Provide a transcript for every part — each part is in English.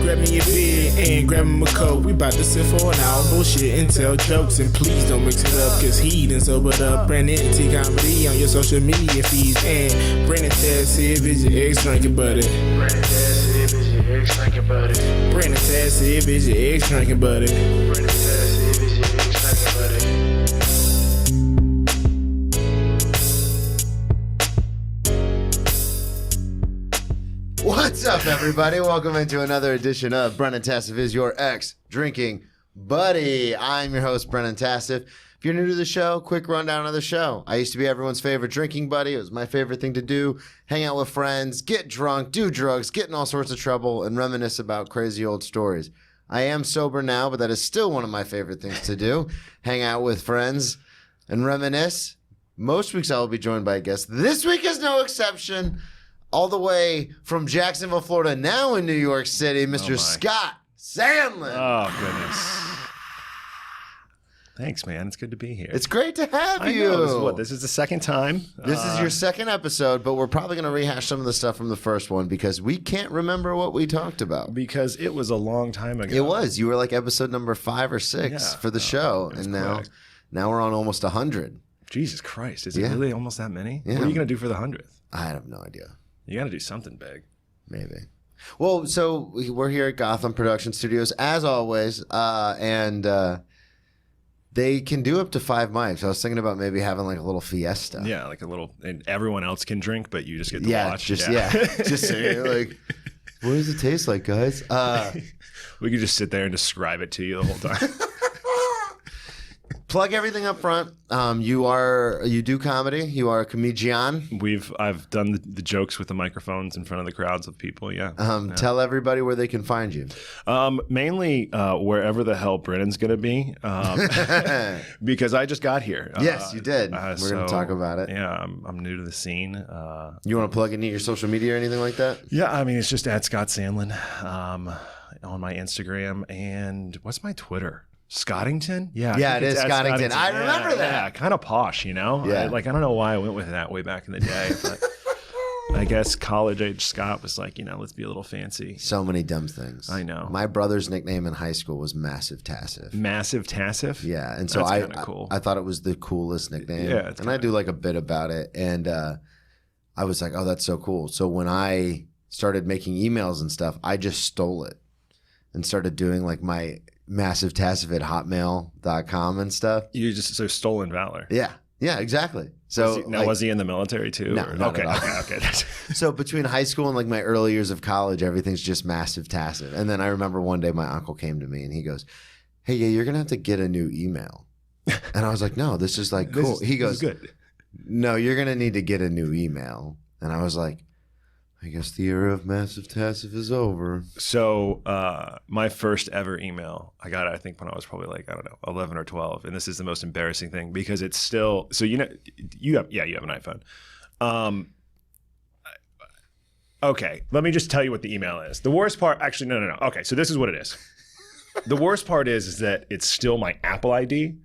grab me a beer and grab him a coke. We bout to sit for an hour, bullshit and tell jokes. And please don't mix it up, cause he done sobered up. Brandon T Comedy on your social media feeds. And Brandon Tassif is your ex-drinking buddy. Brandon Tassif is your ex-drinking buddy. Brandon Tassif is your ex-drinking buddy. Brandon Tassif is your ex-drinking buddy. What's up, everybody? Welcome into another edition of Brennan Tassif is your ex-drinking buddy. I'm your host, Brennan Tassif. If you're new to the show, quick rundown of the show. I used to be everyone's favorite drinking buddy. It was my favorite thing to do. Hang out with friends, get drunk, do drugs, get in all sorts of trouble, and reminisce about crazy old stories. I am sober now, but that is still one of my favorite things to do. Hang out with friends and reminisce. Most weeks I will be joined by a guest. This week is no exception. All the way from Jacksonville, Florida, now in New York City, Mr. Scott Sandlin. Oh, goodness. Thanks, man. It's good to be here. It's great to have you. Know, this is the second time. This is your second episode, but we're probably going to rehash some of the stuff from the first one because we can't remember what we talked about. Because it was a long time ago. It was. You were like episode number 5 or 6 for the show, and now we're on almost 100. Jesus Christ. Is it really almost that many? Yeah. What are you going to do for the 100th? I have no idea. You got to do something big. Maybe. Well, so we're here at Gotham Production Studios, as always, and they can do up to 5 mics. I was thinking about maybe having like a little fiesta. Yeah, like a little, and everyone else can drink, but you just get to watch. Just say like, what does it taste like, guys? We could just sit there and describe it to you the whole time. Plug everything up front. You do comedy. You are a comedian. I've done the jokes with the microphones in front of the crowds of people. Yeah. Tell everybody where they can find you. Mainly wherever the hell Brennan's gonna be, because I just got here. Yes, you did. We're gonna talk about it. Yeah, I'm new to the scene. You want to plug any of your social media or anything like that? Yeah, I mean it's just at Scott Sandlin on my Instagram, and what's my Twitter? Scottington? Yeah, it is Scottington. I remember that. Yeah, kind of posh, you know? Yeah. I don't know why I went with that way back in the day, but I guess college-age Scott was like, let's be a little fancy. So many dumb things. I know. My brother's nickname in high school was Massive Tassif. Massive Tassif? Yeah, and so cool. I thought it was the coolest nickname. Yeah, and I do like a bit about it, and I was like, oh, that's so cool. So when I started making emails and stuff, I just stole it and started doing like my Massive Tassif at hotmail.com and stuff. You just stolen valor. Yeah, exactly. So was he in the military too? No, not okay, at all. okay. So between high school and like my early years of college, everything's just Massive Tassif. And then I remember one day my uncle came to me and he goes, "Hey, yeah, you're gonna have to get a new email." And I was like, "No, this is like cool." He goes, "Good. No, you're gonna need to get a new email." And I was like, I guess the era of Massive Tassif is over. So my first ever email, I got it, I think, when I was probably like, 11 or 12. And this is the most embarrassing thing because it's still, so you have an iPhone. Okay, let me just tell you what the email is. The worst part, actually, no. Okay, so this is what it is. The worst part is that it's still my Apple ID.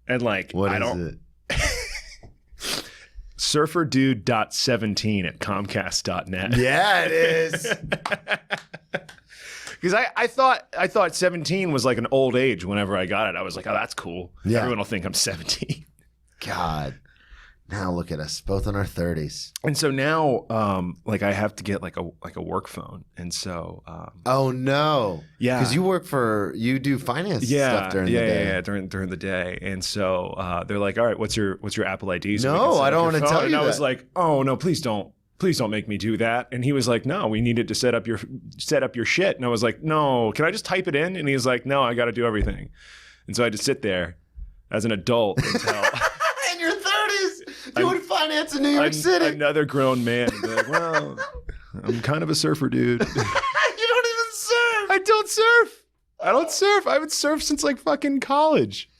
And like, what is it? surferdude.17 at comcast.net. Yeah, it is. Because I thought 17 was like an old age whenever I got it. I was like, oh, that's cool. Yeah. Everyone will think I'm 17. God. Now look at us, both in our 30s. And so now, I have to get like a work phone, and so. Oh no! Yeah, because you do finance stuff during the day. Yeah, during the day, and so they're like, all right, what's your Apple ID? So no, I don't want to tell you. And I was like, oh no, please don't make me do that. And he was like, no, we needed to set up your shit. And I was like, no, can I just type it in? And he was like, no, I got to do everything. And so I had to sit there as an adult until. In your 30s. Doing finance in New York City. Another grown man. Like, well, I'm kind of a surfer, dude. You don't even surf. I don't surf. I haven't surfed since like fucking college,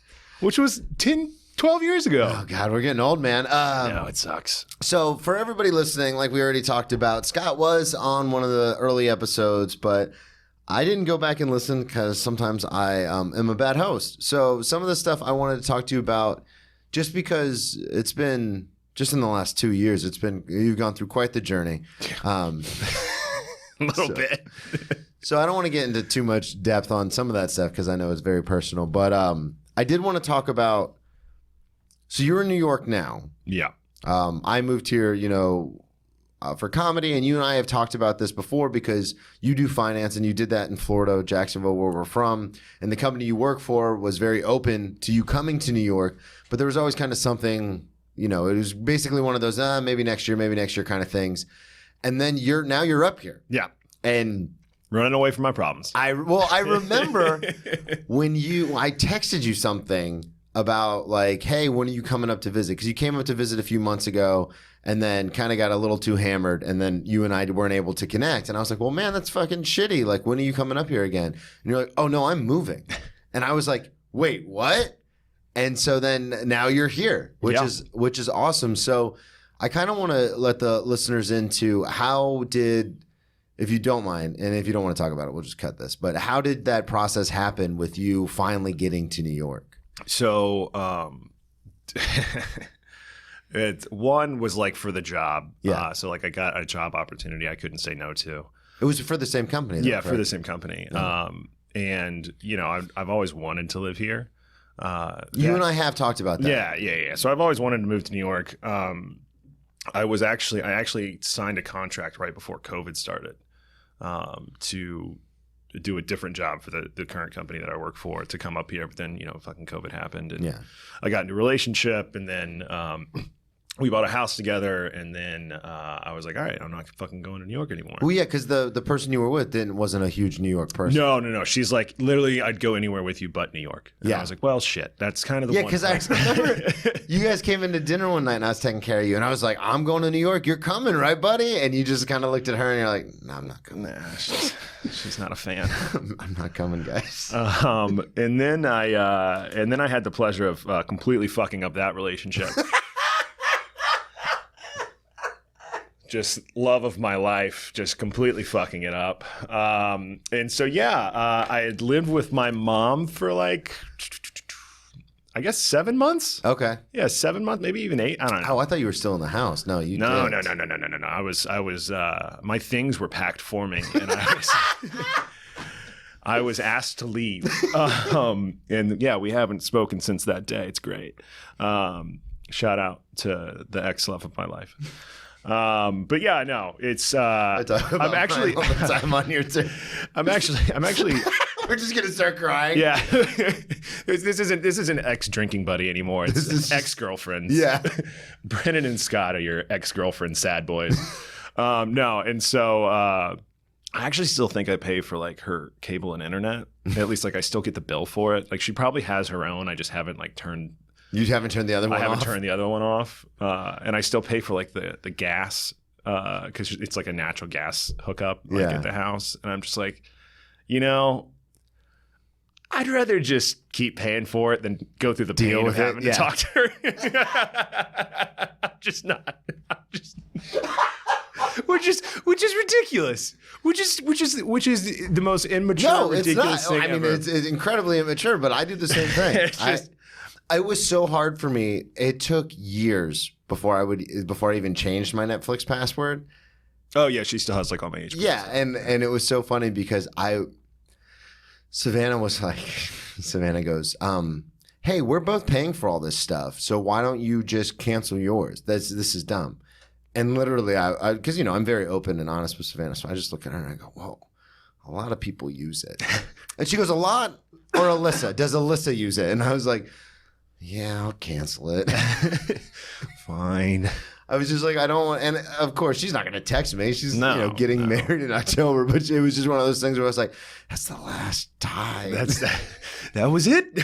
which was 12 years ago. Oh, God, we're getting old, man. No, it sucks. So for everybody listening, like we already talked about, Scott was on one of the early episodes, but I didn't go back and listen because sometimes I am a bad host. So some of the stuff I wanted to talk to you about, just because it's been, just in the last 2 years, you've gone through quite the journey. A little bit. So I don't want to get into too much depth on some of that stuff because I know it's very personal. But I did want to talk about. So you're in New York now. Yeah. I moved here, for comedy, and you and I have talked about this before because you do finance and you did that in Florida, Jacksonville, where we're from. And the company you work for was very open to you coming to New York, but there was always kind of something, it was basically one of those, maybe next year kind of things. And then you're up here. Yeah. And running away from my problems. I remember when I texted you something about like, hey, when are you coming up to visit? Because you came up to visit a few months ago and then kind of got a little too hammered. And then you and I weren't able to connect. And I was like, well, man, that's fucking shitty. Like, when are you coming up here again? And you're like, oh, no, I'm moving. And I was like, wait, what? And so then now you're here, which is awesome. So I kind of want to let the listeners into if you don't mind, and if you don't want to talk about it, we'll just cut this. But how did that process happen with you finally getting to New York? So, one was like for the job. Yeah. So like I got a job opportunity I couldn't say no to. It was for the same company. Though, yeah, correct? for the same company. And I've always wanted to live here. You and I have talked about that. Yeah. So I've always wanted to move to New York. I actually signed a contract right before COVID started to do a different job for the current company that I work for to come up here. But then, fucking COVID happened and I got into a relationship and then we bought a house together and then I was like, all right, I'm not fucking going to New York anymore. Well, yeah, because the person you were with wasn't a huge New York person. No. She's like, literally, I'd go anywhere with you but New York. And I was like, well, shit. That's kind of the one. Yeah, because I remember you guys came into dinner one night and I was taking care of you. And I was like, I'm going to New York. You're coming, right, buddy? And you just kind of looked at her and you're like, no, I'm not coming. Nah, she's not a fan. I'm not coming, guys. And then I had the pleasure of completely fucking up that relationship. Just love of my life, just completely fucking it up. And so, I had lived with my mom for like, I guess 7 months. Okay. Yeah, 7 months, maybe even 8. I don't know. Oh, I thought you were still in the house. No, you No. didn't. No. I was, my things were packed for me and I was asked to leave. And yeah, we haven't spoken since that day. It's great. Shout out to the ex-love of my life. But yeah, no, it's, I'm actually, all the time on your turn. I'm actually, we're just going to start crying. yeah, this isn't ex-drinking buddy anymore. It's ex-girlfriends. Yeah. Brennan and Scott are your ex-girlfriend sad boys. No. And so, I actually still think I pay for like her cable and internet. At least like I still get the bill for it. Like she probably has her own. I just haven't like turned. You haven't turned the other one off? I haven't turned the other one off. And I still pay for like the gas because it's like a natural gas hookup at the house. And I'm just like, I'd rather just keep paying for it than go through the pain of having to talk to her. Which is ridiculous. Which is the most immature, ridiculous thing ever. I mean, it's incredibly immature, but I do the same thing. It was so hard for me. It took years before I even changed my Netflix password. Oh yeah, she still has like all my age. Yeah, and it was so funny because Savannah goes, hey, we're both paying for all this stuff, so why don't you just cancel yours? This is dumb. And literally, because I'm very open and honest with Savannah, so I just look at her and I go, whoa, a lot of people use it. And she goes, a lot? Or Alyssa? Does Alyssa use it? And I was like, yeah, I'll cancel it. Fine. I was just like, I don't want, and of course, she's not going to text me. She's getting married in October, but it was just one of those things where I was like, that's the last time. That was it?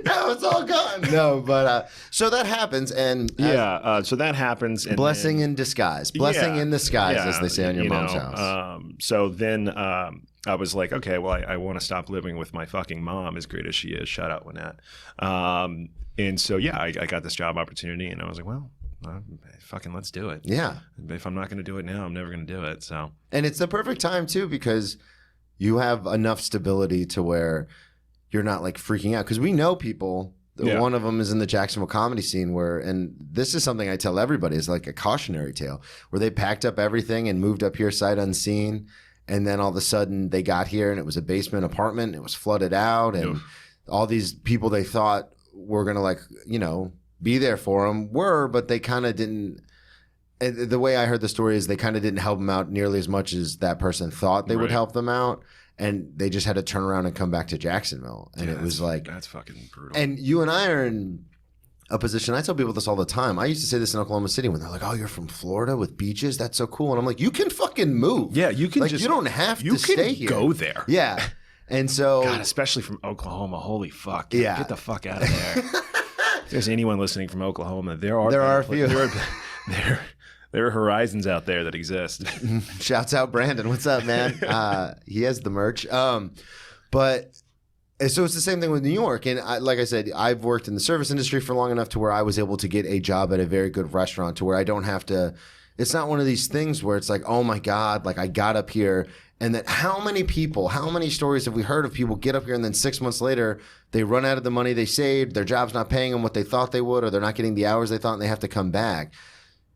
Now it's all gone. No, but so that happens, and so that happens. And blessing in disguise. Blessing in disguise, as they say on your mom's house. So then I was like, okay, well, I want to stop living with my fucking mom, as great as she is. Shout out Lynette. And so, I got this job opportunity, and I was like, well, fucking let's do it. Yeah. If I'm not going to do it now, I'm never going to do it. So. And it's the perfect time, too, because you have enough stability to where you're not like freaking out. Because we know people. One of them is in the Jacksonville comedy scene and this is something I tell everybody is like a cautionary tale, where they packed up everything and moved up here sight unseen. And then all of a sudden they got here and it was a basement apartment. And it was flooded out. And all these people they thought were going to like, you know, be there for them but they kind of didn't. The way I heard the story is they kind of didn't help them out nearly as much as that person thought they would help them out. And they just had to turn around and come back to Jacksonville. And it was like. That's fucking brutal. And you and I are in a position, I tell people this all the time. I used to say this in Oklahoma City when they're like, "Oh, you're from Florida with beaches? That's so cool." And I'm like, "You can fucking move. Yeah, you can like, just. You don't have to stay here. Go there. Yeah." And so, God, especially from Oklahoma. Holy fuck. Yeah. Get the fuck out of there. If there's anyone listening from Oklahoma, there are a few. There are horizons out there that exist. Shouts out Brandon. What's up, man? He has the merch. But so it's the same thing with New York. And like I said, I've worked in the service industry for long enough to where I was able to get a job at a very good restaurant to where I don't have to. It's not one of these things where it's like, oh my God, like I got up here. And that how many stories have we heard of people get up here and then 6 months later, they run out of the money they saved, their job's not paying them what they thought they would, or they're not getting the hours they thought and they have to come back.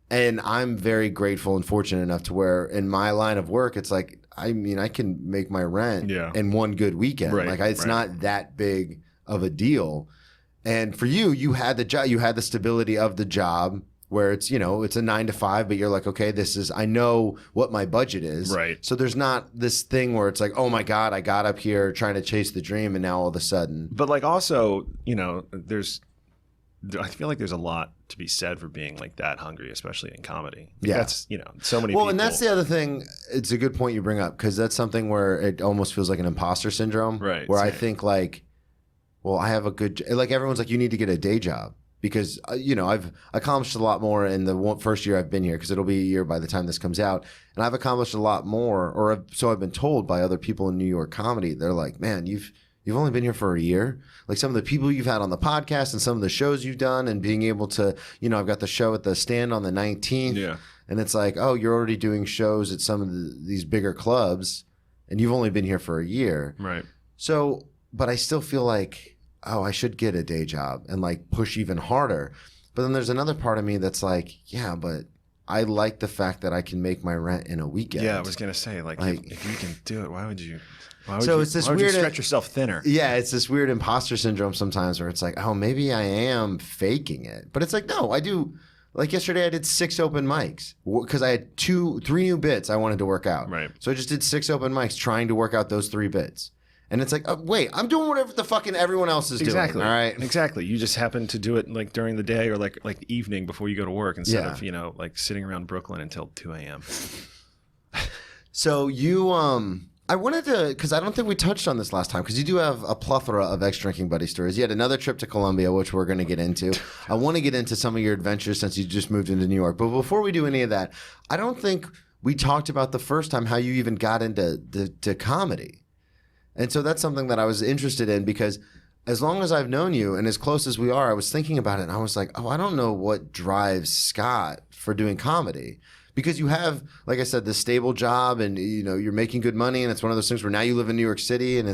And I'm very grateful and fortunate enough to where in my line of work, it's like, I mean, I can make my rent in one good weekend. Right, like it's not that big of a deal. And for you, you had the job, you had the stability of the job where it's, you know, it's a 9 to 5, but you're like, okay, I know what my budget is. Right. So there's not this thing where it's like, oh my God, I got up here trying to chase the dream and now all of a sudden. But like also, you know, I feel like there's a lot to be said for being like that hungry, especially in comedy. Yeah. That's, you know, so many people. Well, and that's the other thing. It's a good point you bring up because that's something where it almost feels like an imposter syndrome. Right. Where I Same. think like, well, I have a good, like everyone's like, you need to get a day job because, you know, I've accomplished a lot more in the first year I've been here because it'll be a year by the time this comes out. And I've accomplished a lot more, or so I've been told by other people in New York comedy. They're like, man, you've only been here for a year. Like some of the people you've had on the podcast and some of the shows you've done and being able to, you know, I've got the show at the Stand on the 19th. Yeah. And it's like, oh, you're already doing shows at some of these bigger clubs and you've only been here for a year. Right. So, but I still feel like, oh, I should get a day job and like push even harder. But then there's another part of me that's like, yeah, but I like the fact that I can make my rent in a weekend. Yeah, I was going to say, like if you can do it, why would you? It's this weird. You stretch yourself thinner. Yeah, it's this weird imposter syndrome sometimes where it's like, oh, maybe I am faking it, but it's like, no, I do. Like yesterday, I did 6 open mics because I had 3 new bits I wanted to work out. Right. So I just did 6 open mics trying to work out those 3 bits, and it's like, oh, wait, I'm doing whatever the fucking everyone else is doing. All right. Exactly. You just happen to do it like during the day or like the evening before you go to work instead of, you know, like sitting around Brooklyn until 2 a.m. So you I wanted to, because I don't think we touched on this last time, because you do have a plethora of ex-drinking buddy stories. You had another trip to Colombia, which we're going to get into. I want to get into some of your adventures since you just moved into New York. But before we do any of that, I don't think we talked about the first time how you even got into to comedy. And so that's something that I was interested in because as long as I've known you and as close as we are, I was thinking about it and I was like, oh, I don't know what drives Scott for doing comedy. Because you have, like I said, this stable job and, you know, you're making good money and it's one of those things where now you live in New York City and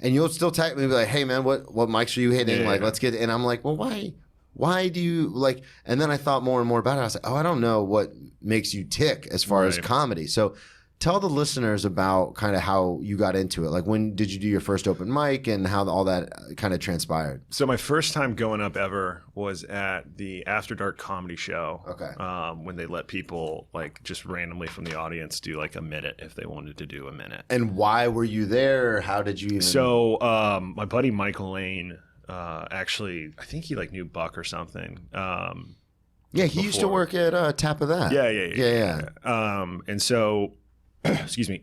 you'll still text me and be like, hey man, what mics are you hitting? Yeah, let's get, and I'm like, well, why do you like, and then I thought more and more about it. I was like, oh, I don't know what makes you tick as far as comedy. So tell the listeners about kind of how you got into it. Like when did you do your first open mic and how all that kind of transpired? So my first time going up ever was at the After Dark comedy show. Okay. When they let people like just randomly from the audience do like a minute if they wanted to do a minute. And why were you there? Or how did you even? So my buddy Michael Lane, actually, I think he like knew Buck or something. Yeah, he used to work at Tap of That. Yeah. And so excuse me.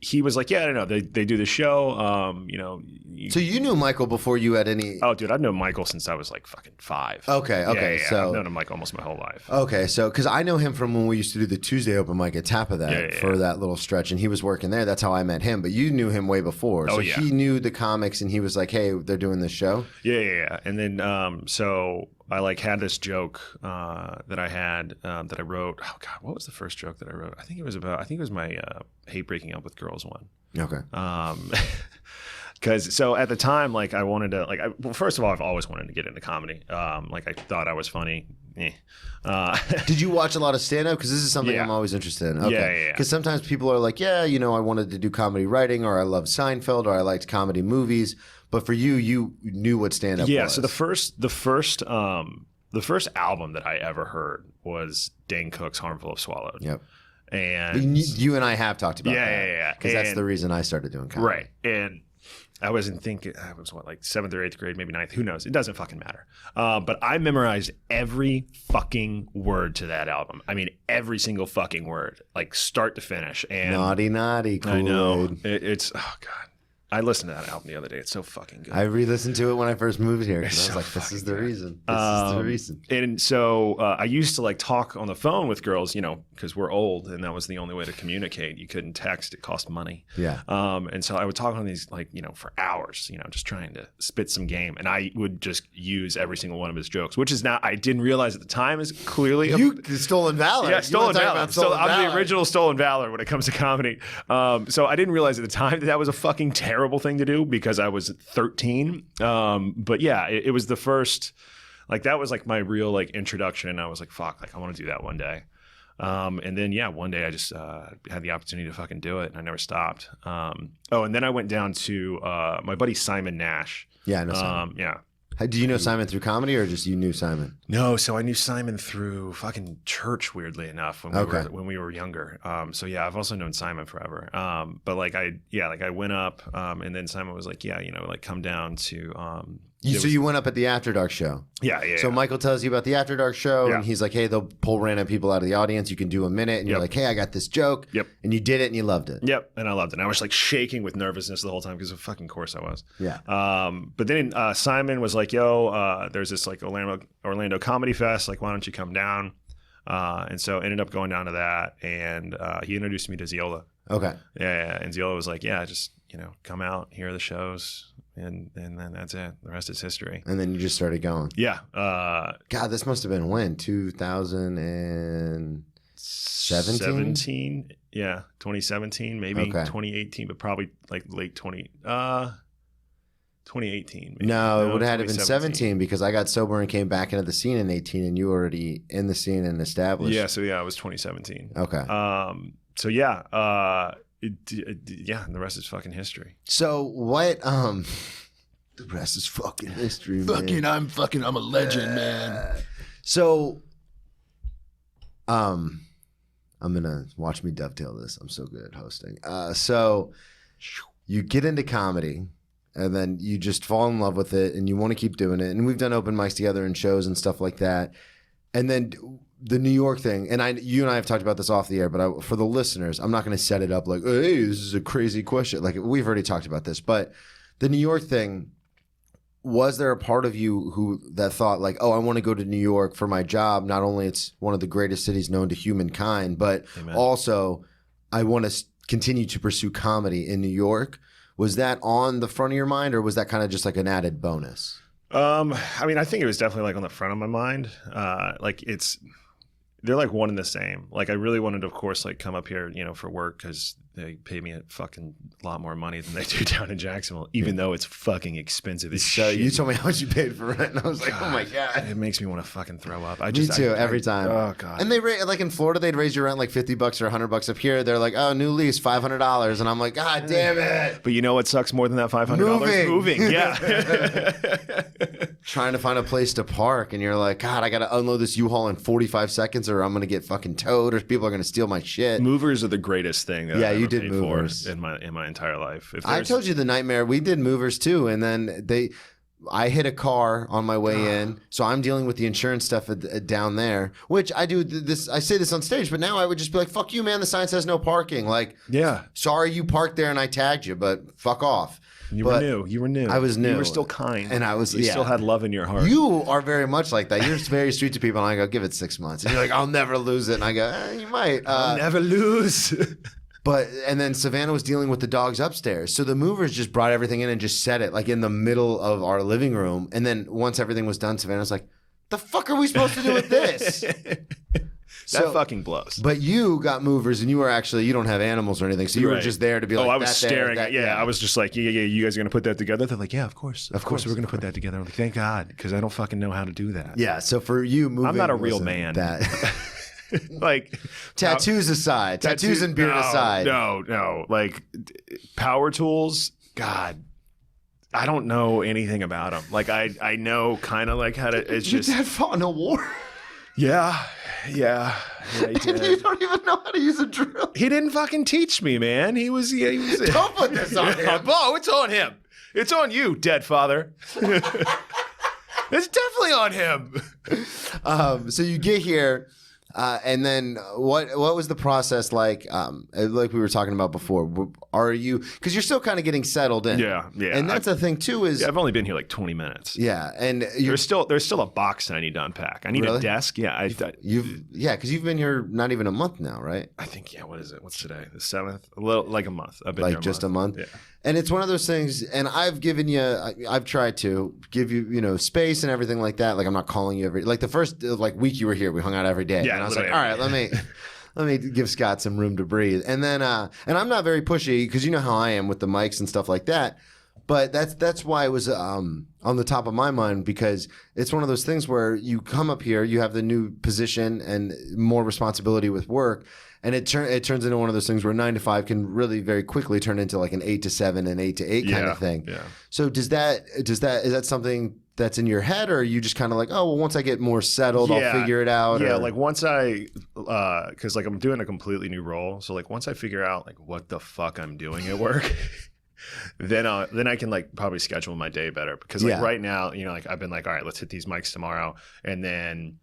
He was like, yeah, I don't know. They do the show. You know. So you knew Michael before you had any? Oh, dude, I've known Michael since I was like fucking 5. Okay. Yeah. So I've known him like almost my whole life. Okay, so because I know him from when we used to do the Tuesday open mic at Tap of That for that little stretch, and he was working there. That's how I met him. But you knew him way before. So he knew the comics, and he was like, hey, they're doing this show. Yeah. And then so I like had this joke that I had that I wrote. Oh God, what was the first joke that I wrote? I think it was my hate breaking up with girls one. Okay. Because so at the time, like I wanted to, well, first of all, I've always wanted to get into comedy. Like I thought I was funny, Did you watch a lot of stand-up? Because this is something Yeah. I'm always interested in. Okay. Yeah. Because sometimes people are like, yeah, you know, I wanted to do comedy writing, or I love Seinfeld, or I liked comedy movies. But for you, you knew what stand-up was. Yeah. So the first album that I ever heard was Dane Cook's "Harmful If Swallowed." Yep. And you and I have talked about that. Yeah. Because that's the reason I started doing comedy. Right. And I was like 7th or 8th grade, maybe 9th. Who knows? It doesn't fucking matter. But I memorized every fucking word to that album. I mean, every single fucking word, like start to finish. And Naughty, Kool-Aid. I know. It's, oh God. I listened to that album the other day. It's so fucking good. I re-listened to it when I first moved here because I was so like, "This is the fucking reason. This is the reason." And so I used to like talk on the phone with girls, you know, because we're old, and that was the only way to communicate. You couldn't text; it cost money. Yeah. And so I would talk on these like, you know, for hours, you know, just trying to spit some game, and I would just use every single one of his jokes, which is not I didn't realize at the time is clearly Stolen valor. Yeah, stolen valor. So I'm the valor. original stolen valor when it comes to comedy. So I didn't realize at the time that was a fucking terrible thing to do because I was 13. But yeah, it was the first, like that was like my real like introduction, and I was like, fuck, like I want to do that one day. And then yeah, one day I just had the opportunity to fucking do it, and I never stopped. And then I went down to my buddy Simon Nash. Yeah, I know Simon. Yeah. Do you know Simon through comedy, or just you knew Simon? No, so I knew Simon through fucking church, weirdly enough, when we were younger. So yeah, I've also known Simon forever. But like I went up, and then Simon was like, yeah, you know, like come down to. So you went up at the After Dark show. Yeah. So Michael tells you about the After Dark show, Yeah. and he's like, hey, they'll pull random people out of the audience. You can do a minute, and you're Yep. like, hey, I got this joke. Yep. And you did it, and you loved it. Yep, and I loved it. And I was like shaking with nervousness the whole time because of fucking course I was. Yeah. But then Simon was like, "Yo, there's this like Orlando Comedy Fest. Like, why don't you come down?" And so ended up going down to that, and he introduced me to Ziola. Okay. Yeah, and Ziola was like, "Yeah, just come out, hear the shows." And then that's it. The rest is history. And then you just started going. Yeah. God, this must have been when? 2017? 17? Yeah, 2017, maybe Okay. 2018, but probably like late 2018. Maybe. No, it would have had to been 2017. 17 because I got sober and came back into the scene in 18, and you were already in the scene and established. Yeah, so yeah, it was 2017. Okay. So yeah, yeah, and the rest is fucking history. So what? The rest is fucking history, man. I'm a legend, man. So, I'm gonna watch me dovetail this. I'm so good at hosting. So you get into comedy, and then you just fall in love with it, and you want to keep doing it. And we've done open mics together and shows and stuff like that. And then the New York thing, and you and I have talked about this off the air, but for the listeners, I'm not going to set it up like, hey, this is a crazy question. Like, we've already talked about this, but the New York thing, was there a part of you that thought like, oh, I want to go to New York for my job? Not only it's one of the greatest cities known to humankind, but Amen. also I want to continue to pursue comedy in New York. Was that on the front of your mind, or was that kind of just like an added bonus? I mean, I think it was definitely like on the front of my mind. Like they're like one and the same. Like I really wanted to, of course, like come up here, for work because they pay me a fucking lot more money than they do down in Jacksonville, even though it's fucking expensive as So shit. you told me how much you paid for rent, and I was like, oh my God. It makes me want to fucking throw up. Me too, every time. Oh God. And they like in Florida, they'd raise your rent like $50 or $100 up here. They're like, oh, new lease, $500, and I'm like, God damn it! But you know what sucks more than that $500? Moving. Yeah. Trying to find a place to park, and you're like, God, I got to unload this U-Haul in 45 seconds, or I'm gonna get fucking towed, or people are gonna steal my shit. Movers are the greatest thing that Yeah, I've you ever did paid movers. for in my entire life. If I there's- told you the nightmare. We did movers too, and then I hit a car on my way in, so I'm dealing with the insurance stuff down there, which I do this. I say this on stage, but now I would just be like, "Fuck you, man! The sign says no parking." Like, Yeah. sorry you parked there and I tagged you, but fuck off. You But were new. You were new. I was new. You were still kind. And I was- You yeah. still had love in your heart. You are very much like that. You're very street to people, and I go, "Give it 6 months," and you're like, "I'll never lose it," and I go, "You might." I'll never lose. And then Savannah was dealing with the dogs upstairs. So the movers just brought everything in and just set it like in the middle of our living room. And then once everything was done, Savannah was like, the fuck are we supposed to do with this? That fucking blows. But you got movers, and you don't have animals or anything, so you were Right. just there to be like, I was that staring there, at, I was just like, yeah, you guys are going to put that together? They're like, yeah, of course, we're going to put that together. I'm like, thank God, because I don't fucking know how to do that. Yeah, so for you, moving, I'm not a real man. That Like tattoos aside, tattoos and beard aside. No, like power tools, God, I don't know anything about them. Like I know kind of like how to. It's Your just dad fought in a war. yeah, he did. You don't even know how to use a drill. He didn't fucking teach me, man. He was. Don't put this on him. Oh, it's on him. It's on you, dead father. It's definitely on him. So you get here, and then what was the process like? Like we were talking about before, are you, because you're still kind of getting settled in? Yeah. And that's the thing too is I've only been here like 20 minutes. yeah, and you're There's still a box I need to unpack. I need Really? a desk. Yeah, because you've been here not even a month now, right? I think what is it? What's today? The 7th? A little like a month. I've been Like here just a month. Yeah. And it's one of those things, and I've given you, I've tried to give you, space and everything like that. Like I'm not calling you like the first week you were here, we hung out every day. Yeah, and I was like, literally all right, let me give Scott some room to breathe. And then, and I'm not very pushy because you know how I am with the mics and stuff like that. But that's why it was on the top of my mind, because it's one of those things where you come up here, you have the new position and more responsibility with work. And it turns into one of those things where 9 to 5 can really very quickly turn into like an 8 to 7 and 8 to 8 kind of thing. Yeah. So is that something that's in your head, or are you just kind of like, oh well, once I get more settled, I'll figure it out? Yeah, or... like once because like I'm doing a completely new role, so like once I figure out like what the fuck I'm doing at work, then I can like probably schedule my day better. Because like right now, like I've been like, all right, let's hit these mics tomorrow, and then.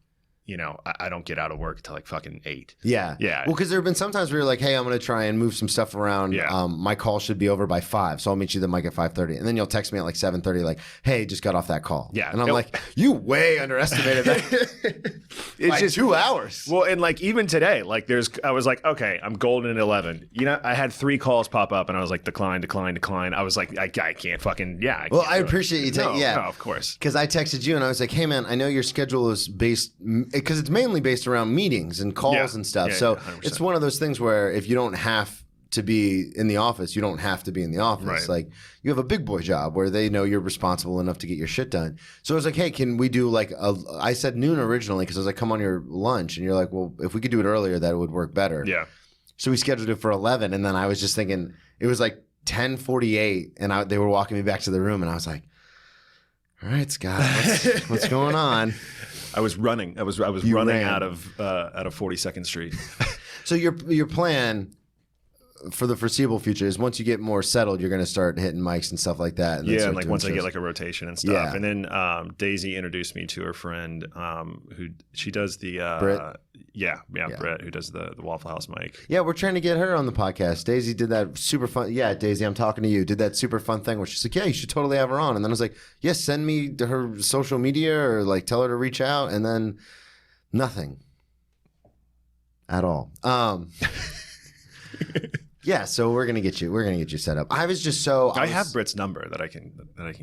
I don't get out of work until like fucking 8. Yeah. Yeah. Well, because there have been sometimes where you're like, hey, I'm going to try and move some stuff around. Yeah. My call should be over by 5, so I'll meet you at the mic at 5:30. And then you'll text me at like 7:30, like, hey, just got off that call. Yeah. And I'm like, you way underestimated that. It's like just 2 hours. Well, and like even today, like I was like, okay, I'm golden at 11. I had 3 calls pop up, and I was like, decline. I was like, I can't fucking, I appreciate you taking, no, of course. Because I texted you and I was like, hey man, I know your schedule is based, because it's mainly based around meetings and calls and stuff. So 100%. it's one of those things where if you don't have to be in the office, you don't have to be in the office. Right. Like you have a big boy job where they know you're responsible enough to get your shit done. So I was like, hey, can we do like I said noon originally because I was like, come on your lunch. And you're like, well, if we could do it earlier, that would work better. Yeah. So we scheduled it for 11. And then I was just thinking, it was like 10:48 and they were walking me back to the room and I was like, all right, Scott, what's going on? I was running. I was running out of 42nd Street. So your plan for the foreseeable future is once you get more settled, you're going to start hitting mics and stuff like that. And then Yeah, start and like doing once I shows. get like a rotation and stuff. Yeah. And then Daisy introduced me to her friend who she does the Britt? Britt, who does the Waffle House mic. Yeah, we're trying to get her on the podcast. Daisy did that super fun. Yeah, Daisy, I'm talking to you. Did that super fun thing where she's like, yeah, you should totally have her on. And then I was like, yes, send me to her social media or like tell her to reach out. And then nothing at all. Yeah, so we're gonna get you set up. I was just so I have Britt's number that I can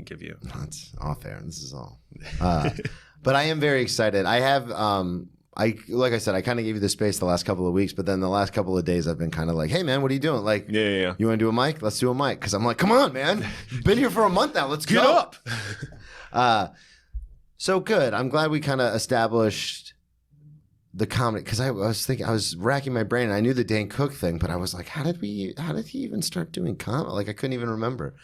give you. That's off air. This is all. But I am very excited. I have like I said, I kind of gave you the space the last couple of weeks, but then the last couple of days I've been kind of like, hey man, what are you doing? Like, Yeah. you want to do a mic? Let's do a mic. Because I'm like, come on, man, you've been here for a month now. Let's Get go. up. So good. I'm glad we kind of established the comedy, because I was racking my brain. And I knew the Dane Cook thing, but I was like, how did he even start doing comedy? Like I couldn't even remember.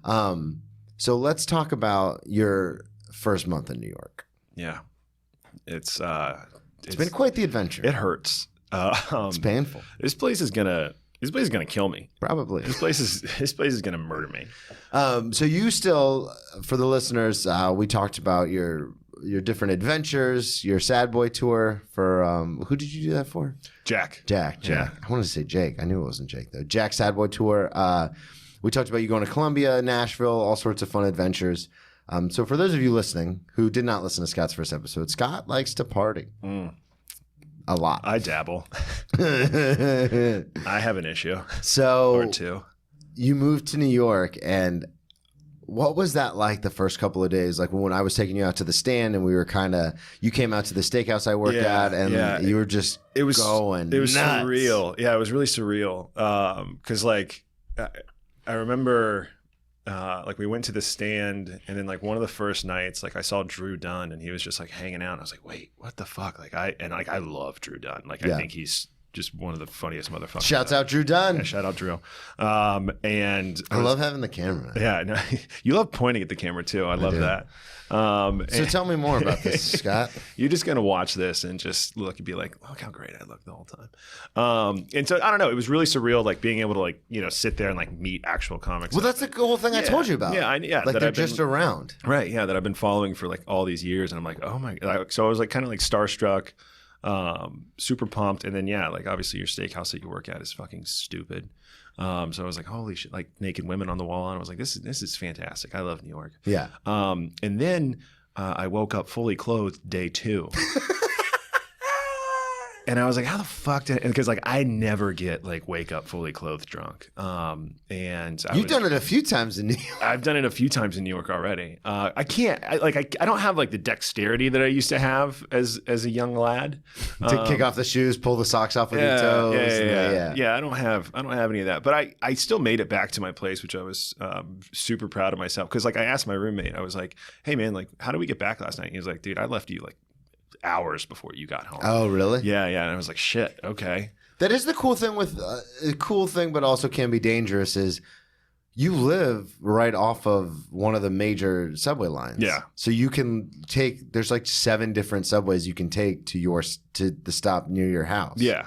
So let's talk about your first month in New York. Yeah. It's been quite the adventure. It hurts. It's painful. This place is gonna kill me. Probably. This place is gonna murder me. So you still, for the listeners, we talked about your different adventures, your Sad Boy tour for who did you do that for? Jack. Yeah. I wanted to say Jake. I knew it wasn't Jake though. Jack Sad Boy tour. We talked about you going to Columbia, Nashville, all sorts of fun adventures. So for those of you listening who did not listen to Scott's first episode, Scott likes to party a lot. I dabble. I have an issue So or two. you moved to New York, and what was that like the first couple of days? Like when I was taking you out to the stand and we were you came out to the steakhouse I worked at and you were just going It was nuts. surreal. Yeah, it was really surreal. Because like I remember like we went to the stand and then like one of the first nights, like I saw Drew Dunn and he was just like hanging out. And I was like, wait, what the fuck? Like I love Drew Dunn. Like I think he's just one of the funniest motherfuckers. Shouts out Drew Dunn. Yeah, shout out Drew. And I love having the camera. Yeah, no, you love pointing at the camera too. I love that. So tell me more about this, Scott. You're just gonna watch this and just look and be like, look how great I look the whole time. And so I don't know. It was really surreal, like being able to like sit there and like meet actual comics. Well, that's the cool thing I told you about. Yeah. Like they're just around. Right. Yeah. That I've been following for like all these years, and I'm like, oh my god. So I was like kind of like starstruck. Super pumped, and then like obviously your steakhouse that you work at is fucking stupid. So I was like, holy shit, like naked women on the wall, and I was like, this is fantastic. I love New York. Yeah. And then I woke up fully clothed day 2. And I was like, how the fuck did? Because like I never get like wake up fully clothed drunk. And you've done it a few times in New York. I've done it a few times in New York already. I can't. I don't have like the dexterity that I used to have as a young lad. To kick off the shoes, pull the socks off with your toes. Yeah. I don't have any of that. But I still made it back to my place, which I was super proud of myself. Because like I asked my roommate, I was like, hey man, like how did we get back last night? And he was like, dude, I left you like hours before you got home. Oh, really? Yeah. And I was like, shit, okay. That is the cool thing with cool thing, but also can be dangerous is you live right off of one of the major subway lines. Yeah. So you can there's like 7 different subways you can take to the stop near your house. Yeah.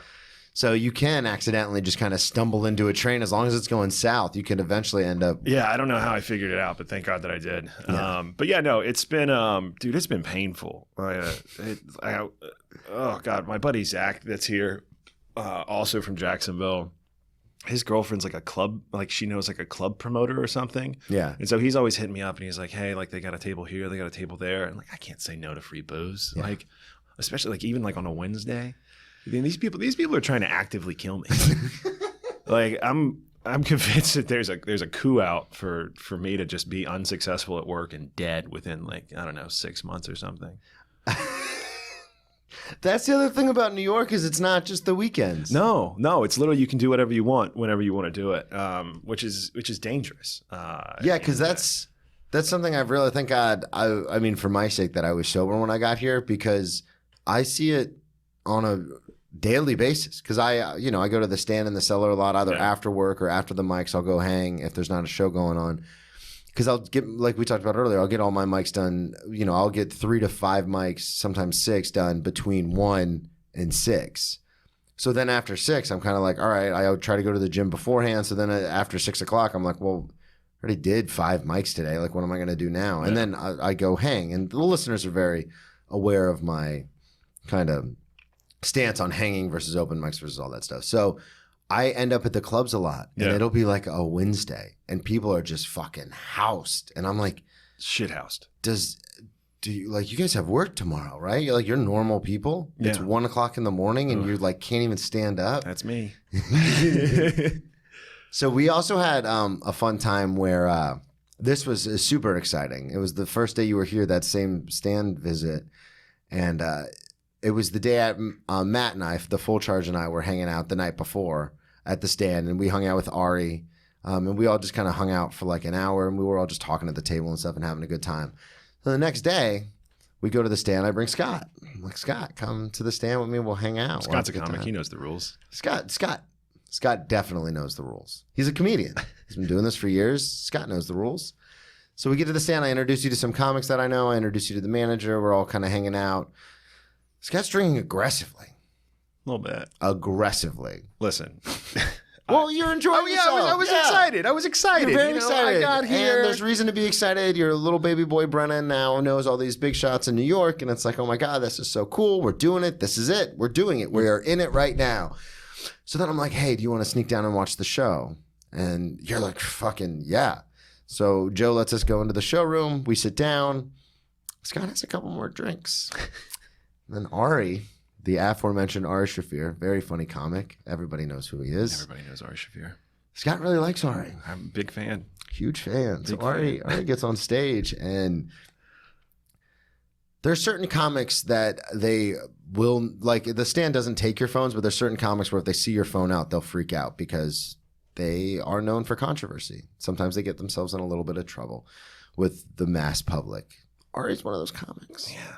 So you can accidentally just kind of stumble into a train. As long as it's going south, you can eventually end up. Yeah, I don't know how I figured it out, but thank God that I did. Yeah. But yeah, no, it's been, dude, it's been painful. Oh God, my buddy Zach that's here, also from Jacksonville. His girlfriend's like a club, like she knows like a club promoter or something. Yeah. And so he's always hitting me up and he's like, hey, like they got a table here, they got a table there. And like, I can't say no to free booze. Yeah. Like, especially like even like on a Wednesday. I mean, these people are trying to actively kill me. Like I'm convinced that there's a coup out for me to just be unsuccessful at work and dead within like, I don't know, 6 months or something. That's the other thing about New York is it's not just the weekends. No, it's literally you can do whatever you want whenever you want to do it, which is dangerous. Yeah, because that's something I've really thank God. I mean, for my sake, that I was sober when I got here because I see it on a daily basis because I go to the stand in the cellar a lot, either after work or after the mics. I'll go hang if there's not a show going on because I'll get, like we talked about earlier, I'll get all my mics done. I'll get 3 to 5 mics, sometimes 6 done between 1 and 6. So then after 6, I'm kind of like, all right, I would try to go to the gym beforehand. So then after 6 o'clock, I'm like, well, I already did 5 mics today. Like, what am I going to do now? And then I go hang. And the listeners are very aware of my kind of stance on hanging versus open mics versus all that stuff. So I end up at the clubs a lot and it'll be like a Wednesday and people are just fucking housed. And I'm like, shithoused. Do you like, you guys have work tomorrow, right? You're like, you're normal people. Yeah. It's 1 o'clock in the morning and you're like, can't even stand up. That's me. So we also had a fun time where this was super exciting. It was the first day you were here, that same stand visit. And it was the day Matt and I, the Full Charge and I were hanging out the night before at the stand. And we hung out with Ari. And we all just kind of hung out for like an hour. And we were all just talking at the table and stuff and having a good time. So the next day, we go to the stand. I bring Scott. I'm like, Scott, come to the stand with me. We'll hang out. Scott's a comic. He knows the rules. Scott definitely knows the rules. He's a comedian. He's been doing this for years. Scott knows the rules. So we get to the stand. I introduce you to some comics that I know. I introduce you to the manager. We're all kind of hanging out. Scott's drinking aggressively. A little bit. Aggressively. Listen. Well, you're enjoying yourself. I was excited. I was excited. You're very excited. I got here. And there's reason to be excited. Your little baby boy Brennan now knows all these big shots in New York. And it's like, oh my God, this is so cool. We're doing it. This is it. We're doing it. We are in it right now. So then I'm like, hey, do you want to sneak down and watch the show? And you're like, fucking yeah. So Joe lets us go into the showroom. We sit down. Scott has a couple more drinks. And then Ari, the aforementioned Ari Shafir, very funny comic. Everybody knows who he is. Everybody knows Ari Shafir. Scott really likes Ari. I'm a big fan. Huge fan. So Ari gets on stage, and there's certain comics that they will, like, the stand doesn't take your phones, but there's certain comics where if they see your phone out, they'll freak out because they are known for controversy. Sometimes they get themselves in a little bit of trouble with the mass public. Ari's one of those comics. Yeah.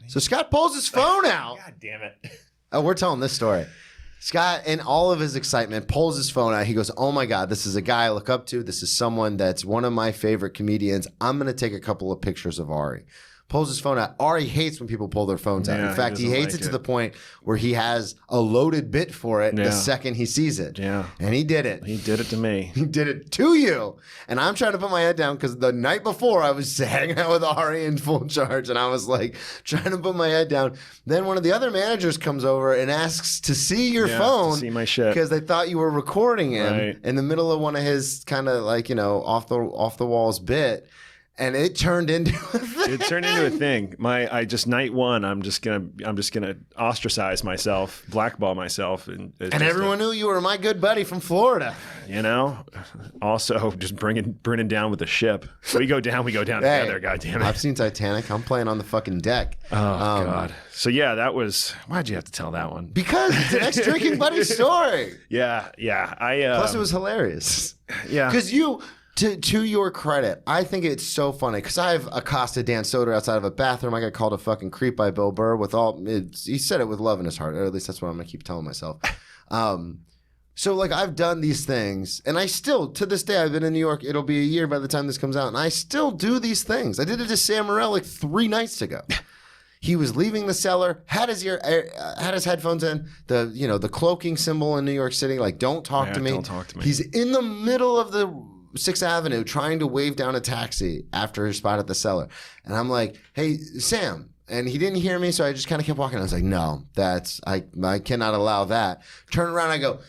So Scott pulls his phone out. God damn it. Oh, we're telling this story. Scott, in all of his excitement, pulls his phone out. He goes, oh my God, this is a guy I look up to. This is someone that's one of my favorite comedians. I'm going to take a couple of pictures of Ari. Pulls his phone out. Ari hates when people pull their phones out. Yeah, In fact, he hates like it to the point where he has a loaded bit for it the second he sees it. Yeah. And he did it. He did it to me. He did it to you. And I'm trying to put my head down because the night before I was hanging out with Ari in full charge and I was like trying to put my head down. Then one of the other managers comes over and asks to see your phone. To see my shit. Because they thought you were recording him Right. in the middle of one of his kind of like, you know, off the walls bit. And it turned into a thing. It turned into a thing. Night one, I'm just gonna ostracize myself, blackball myself, and everyone knew you were my good buddy from Florida. You know, also just bringing down with the ship. We go down together. God damn it! I've seen Titanic. I'm playing on the fucking deck. Oh God. So yeah, that was. Why'd you have to tell that one? Because it's an ex-drinking buddy story. Yeah. Plus, it was hilarious. Yeah. Because you. To your credit, I think it's so funny because I've accosted Dan Soder outside of a bathroom. I got called a fucking creep by Bill Burr he said it with love in his heart, or at least that's what I'm gonna keep telling myself. So like I've done these things, and I still to this day I've been in New York. It'll be a year by the time this comes out, and I still do these things. I did it to Sam Morril like 3 nights ago. He was leaving the cellar, had his headphones in, the cloaking symbol in New York City, like don't talk to me. Don't talk to me. He's in the middle of the 6th Avenue trying to wave down a taxi after his spot at the cellar. And I'm like, hey, Sam. And he didn't hear me, so I just kind of kept walking. I was like, no, I cannot allow that. Turn around, I go,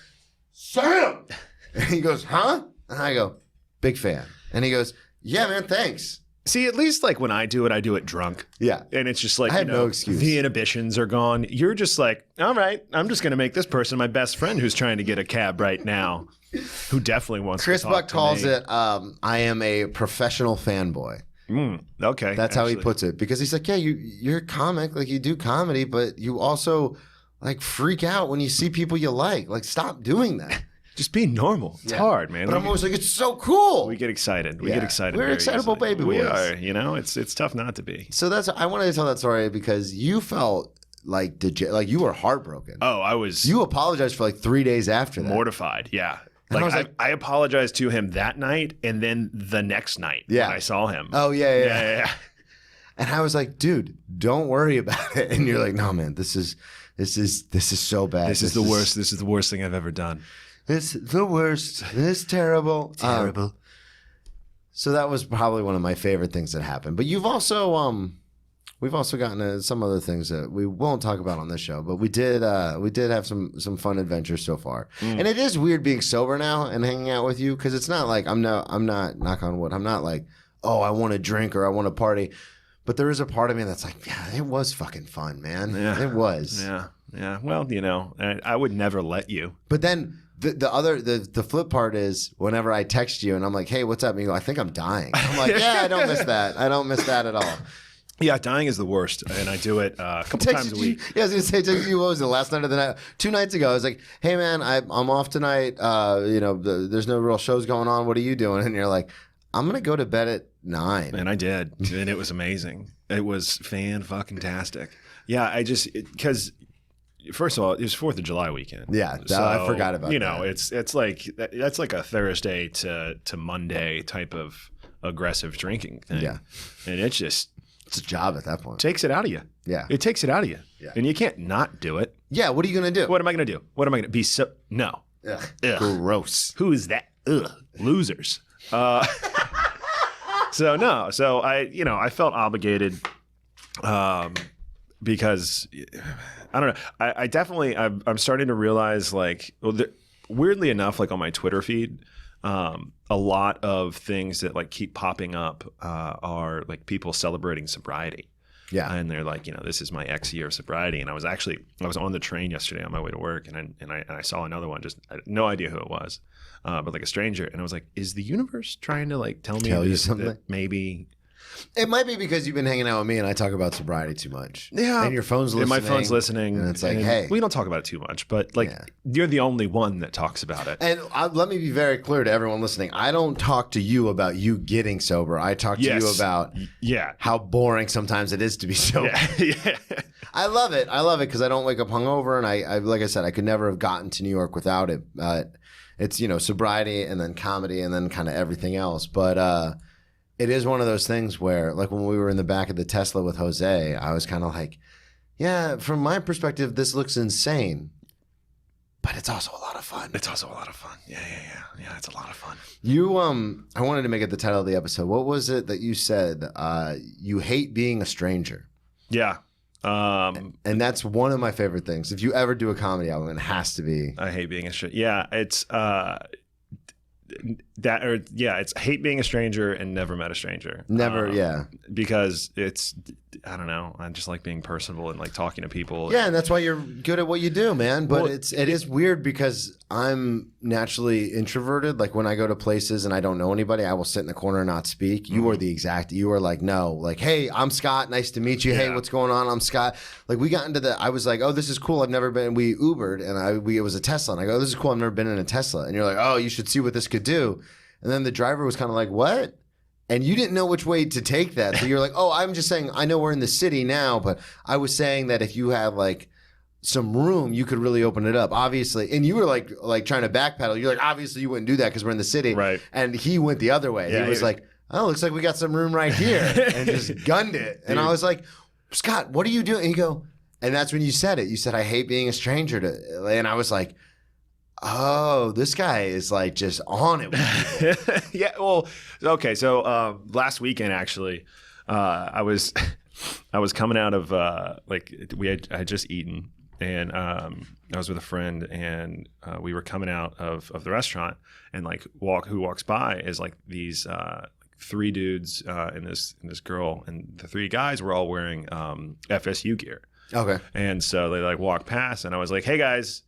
Sam! And he goes, huh? And I go, big fan. And he goes, yeah, man, thanks. See, at least like when I do it drunk. Yeah. And it's just like, I have no excuse. The inhibitions are gone. You're just like, all right, I'm just going to make this person my best friend who's trying to get a cab right now, who definitely wants Chris to talk Buck to calls me. it, I am a professional fanboy. Okay. That's how he puts it. Because he's like, yeah, you're a comic, like you do comedy, but you also like freak out when you see people you like. Like, stop doing that. Just being normal. It's hard, man. But I'm always like, it's so cool. We get excited. We get excited. We're very excitable easily. baby We boys. are. You know, it's tough not to be. So I wanted to tell that story because you felt like you were heartbroken. Oh, I was. You apologized for like 3 days after that. Mortified. Yeah. And I was like- I apologized to him that night and then the next night when I saw him. Oh yeah. Yeah. And I was like, dude, don't worry about it. And you're like, no, man, this is so bad. This is the worst. This is the worst thing I've ever done. It's the worst. It's terrible. Terrible. So that was probably one of my favorite things that happened. But you've also we've also gotten to some other things that we won't talk about on this show. But we did have some fun adventures so far. And it is weird being sober now and hanging out with you because it's not like I'm not knock on wood. I'm not like, oh, I want to drink or I want to party. But there is a part of me that's like, yeah, it was fucking fun, man. Yeah. It was. Yeah. Well, I would never let you. But then the flip part is whenever I text you and I'm like, hey, what's up? And you go, I think I'm dying. I'm like, yeah, I don't miss that. I don't miss that at all. Yeah, dying is the worst, and I do it a couple times a week. Yeah, I was gonna say, texted you. What was it? Last night or the night? 2 nights ago, I was like, "Hey, man, I'm off tonight. There's no real shows going on. What are you doing?" And you're like, "I'm gonna go to bed at 9." And I did, and it was amazing. It was fan-fucking-tastic. Yeah, because first of all, it was 4th of July weekend. Yeah, I forgot about that. It's like that's like a Thursday to Monday type of aggressive drinking thing. Yeah, and it's a job at that point. Takes it out of you. Yeah. It takes it out of you. Yeah. And you can't not do it. Yeah, what are you going to do? What am I going to do? What am I going to be so no. Ugh. Gross. Who is that? Ugh. Losers. So I felt obligated because I don't know. I definitely I'm starting to realize weirdly enough, like on my Twitter feed, a lot of things that like keep popping up are like people celebrating sobriety. Yeah. And they're like, this is my X year of sobriety. And I was on the train yesterday on my way to work and I saw another one, just I had no idea who it was. but like a stranger. And I was like, is the universe trying to like tell me you something? that maybe? It might be because you've been hanging out with me and I talk about sobriety too much. Yeah. And your phone's listening. My phone's listening. And it's like, hey. We don't talk about it too much, but like you're the only one that talks about it. And let me be very clear to everyone listening. I don't talk to you about you getting sober. I talk to you about how boring sometimes it is to be sober. Yeah. I love it. I love it because I don't wake up hungover. And I like I said, I could never have gotten to New York without it. It's, sobriety and then comedy and then kind of everything else. But it is one of those things where, like when we were in the back of the Tesla with Jose, I was kind of like, yeah, from my perspective, this looks insane. But it's also a lot of fun. It's also a lot of fun. Yeah, it's a lot of fun. You, I wanted to make it the title of the episode. What was it that you said? You hate being a stranger. Yeah. And that's one of my favorite things. If you ever do a comedy album, it has to be. I hate being a stranger. Yeah, it's it's hate being a stranger and never met a stranger. Never, because it's, I don't know. I just like being personable and like talking to people. Yeah, and that's why you're good at what you do, man. But it is weird because I'm naturally introverted. Like when I go to places and I don't know anybody, I will sit in the corner and not speak. You are you are like, no, like, hey, I'm Scott. Nice to meet you. Yeah. Hey, what's going on? I'm Scott. Like we got into I was like, oh, this is cool. I've never been. We Ubered and it was a Tesla. And I go, oh, this is cool. I've never been in a Tesla. And you're like, oh, you should see what this could do. And then the driver was kind of like, what? And you didn't know which way to take that. So you're like, oh, I'm just saying, I know we're in the city now, but I was saying that if you had like some room, you could really open it up, obviously. And you were like trying to backpedal. You're like, obviously you wouldn't do that because we're in the city. Right. And he went the other way. Yeah, he was like, oh, looks like we got some room right here. And just gunned it. And I was like, Scott, what are you doing? And you go, and that's when you said it. You said, I hate being a stranger to, and I was like, oh, this guy is like just on it with people. Yeah, well, okay. So last weekend, actually, I was coming out of I had just eaten, and I was with a friend, and we were coming out of the restaurant, and like who walks by is like these three dudes and this girl, and the three guys were all wearing FSU gear. Okay, and so they like walked past, and I was like, hey guys,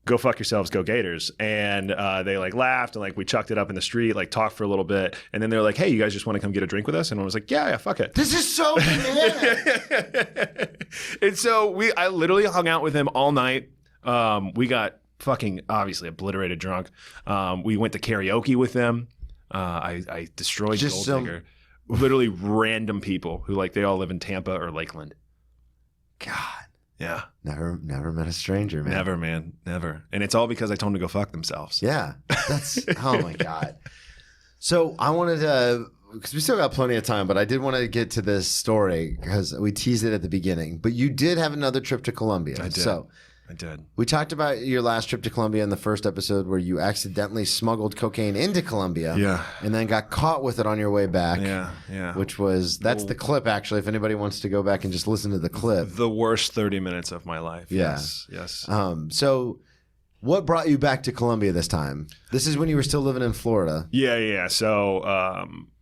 go fuck yourselves, go Gators. And they like laughed and like we chucked it up in the street, like talked for a little bit. And then they were like, hey, you guys just want to come get a drink with us? And I was like, yeah, fuck it. This is so bananas. And so I literally hung out with him all night. We got fucking obviously obliterated drunk. We went to karaoke with them. I destroyed just Gold Digger. Literally random people who like they all live in Tampa or Lakeland. God. Yeah. Never met a stranger, man. Never, man. Never. And it's all because I told them to go fuck themselves. Yeah. That's, oh my God. So I wanted to, because we still got plenty of time, but I did want to get to this story because we teased it at the beginning. But you did have another trip to Colombia. I did. So I did. We talked about your last trip to Colombia in the first episode where you accidentally smuggled cocaine into Colombia. Yeah. And then got caught with it on your way back. Yeah. Which was, that's the clip actually, if anybody wants to go back and just listen to the clip. The worst 30 minutes of my life. Yeah. Yes. So what brought you back to Colombia this time? This is when you were still living in Florida. Yeah. So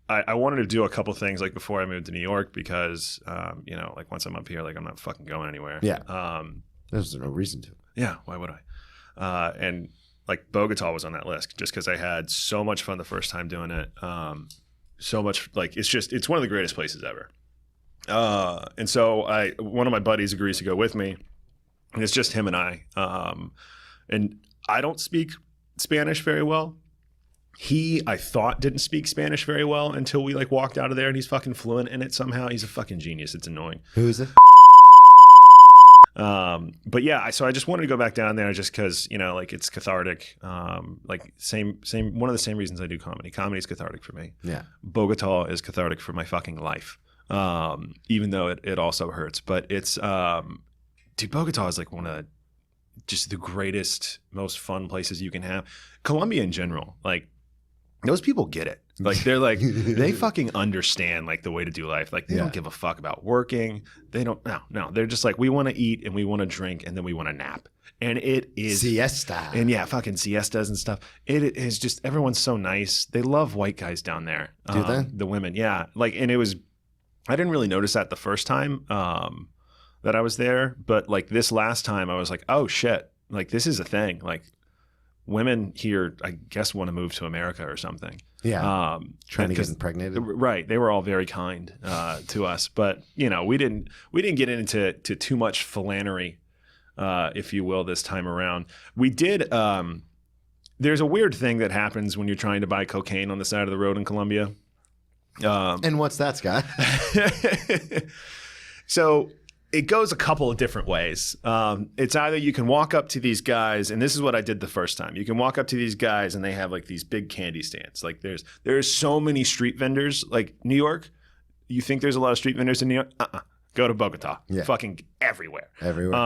I wanted to do a couple things like before I moved to New York because, like once I'm up here, like I'm not fucking going anywhere. Yeah. There's no reason to. Yeah, why would I? And like Bogotá was on that list just because I had so much fun the first time doing it. So much, like it's one of the greatest places ever. And so one of my buddies agrees to go with me, and it's just him and I. And I don't speak Spanish very well. I thought didn't speak Spanish very well until we like walked out of there, and he's fucking fluent in it somehow. He's a fucking genius. It's annoying. Who is it? But yeah, so I just wanted to go back down there just because, like it's cathartic. Like same, one of the same reasons I do comedy. Comedy is cathartic for me. Yeah. Bogotá is cathartic for my fucking life. Even though it also hurts, but it's, dude, Bogotá is like one of just the greatest, most fun places you can have. Colombia in general, like those people get it. Like they're like, they fucking understand like the way to do life. Like they don't give a fuck about working. They don't, no. They're just like, we want to eat and we want to drink and then we want to nap. And it is siesta. And yeah, fucking siestas and stuff. It is just, everyone's so nice. They love white guys down there. Do they? The women. Yeah. Like, and I didn't really notice that the first time that I was there. But like this last time I was like, oh shit, like this is a thing. Like women here, I guess, want to move to America or something. Yeah. Trying to get impregnated. Right. They were all very kind to us, but we didn't get into too much philandering, if you will, this time around. We did. There's a weird thing that happens when you're trying to buy cocaine on the side of the road in Colombia. And what's that, Scott? So it goes a couple of different ways. It's either you can walk up to these guys, and this is what I did the first time. You can walk up to these guys, and they have like these big candy stands. Like there's so many street vendors. Like New York, you think there's a lot of street vendors in New York? Go to Bogotá. Yeah. Fucking everywhere. Everywhere.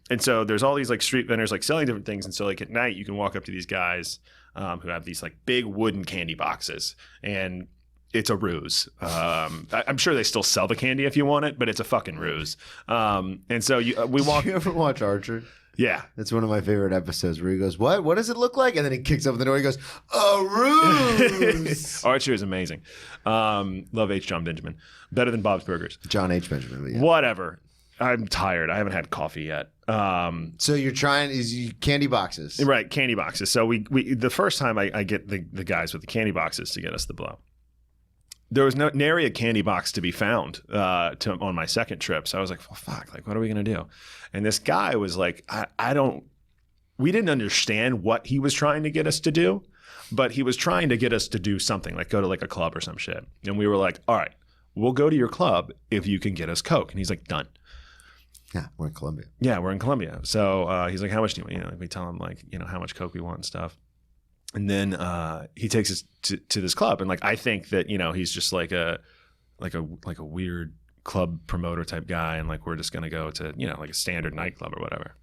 And so there's all these like street vendors like selling different things. And so like at night you can walk up to these guys who have these like big wooden candy boxes, and it's a ruse. I'm sure they still sell the candy if you want it, but it's a fucking ruse. And so we walk. Did you ever watch Archer? Yeah. That's one of my favorite episodes where he goes, what? What does it look like? And then he kicks up the door. He goes, a ruse. Archer is amazing. Love H. John Benjamin. Better than Bob's Burgers. John H. Benjamin. Yeah. Whatever. I'm tired. I haven't had coffee yet. So you're trying candy boxes. Right. Candy boxes. So we the first time I get the guys with the candy boxes to get us the blow. There was nary a candy box to be found on my second trip. So I was like, well, fuck, like, what are we going to do? And this guy was like, we didn't understand what he was trying to get us to do, but he was trying to get us to do something, like go to like a club or some shit. And we were like, all right, we'll go to your club if you can get us Coke. And he's like, done. Yeah, we're in Colombia. Yeah, we're in Colombia. So he's like, how much do you want? We tell him like, how much Coke we want and stuff. And then he takes us to this club, and like I think that he's just like a weird club promoter type guy, and like we're just gonna go to like a standard nightclub or whatever.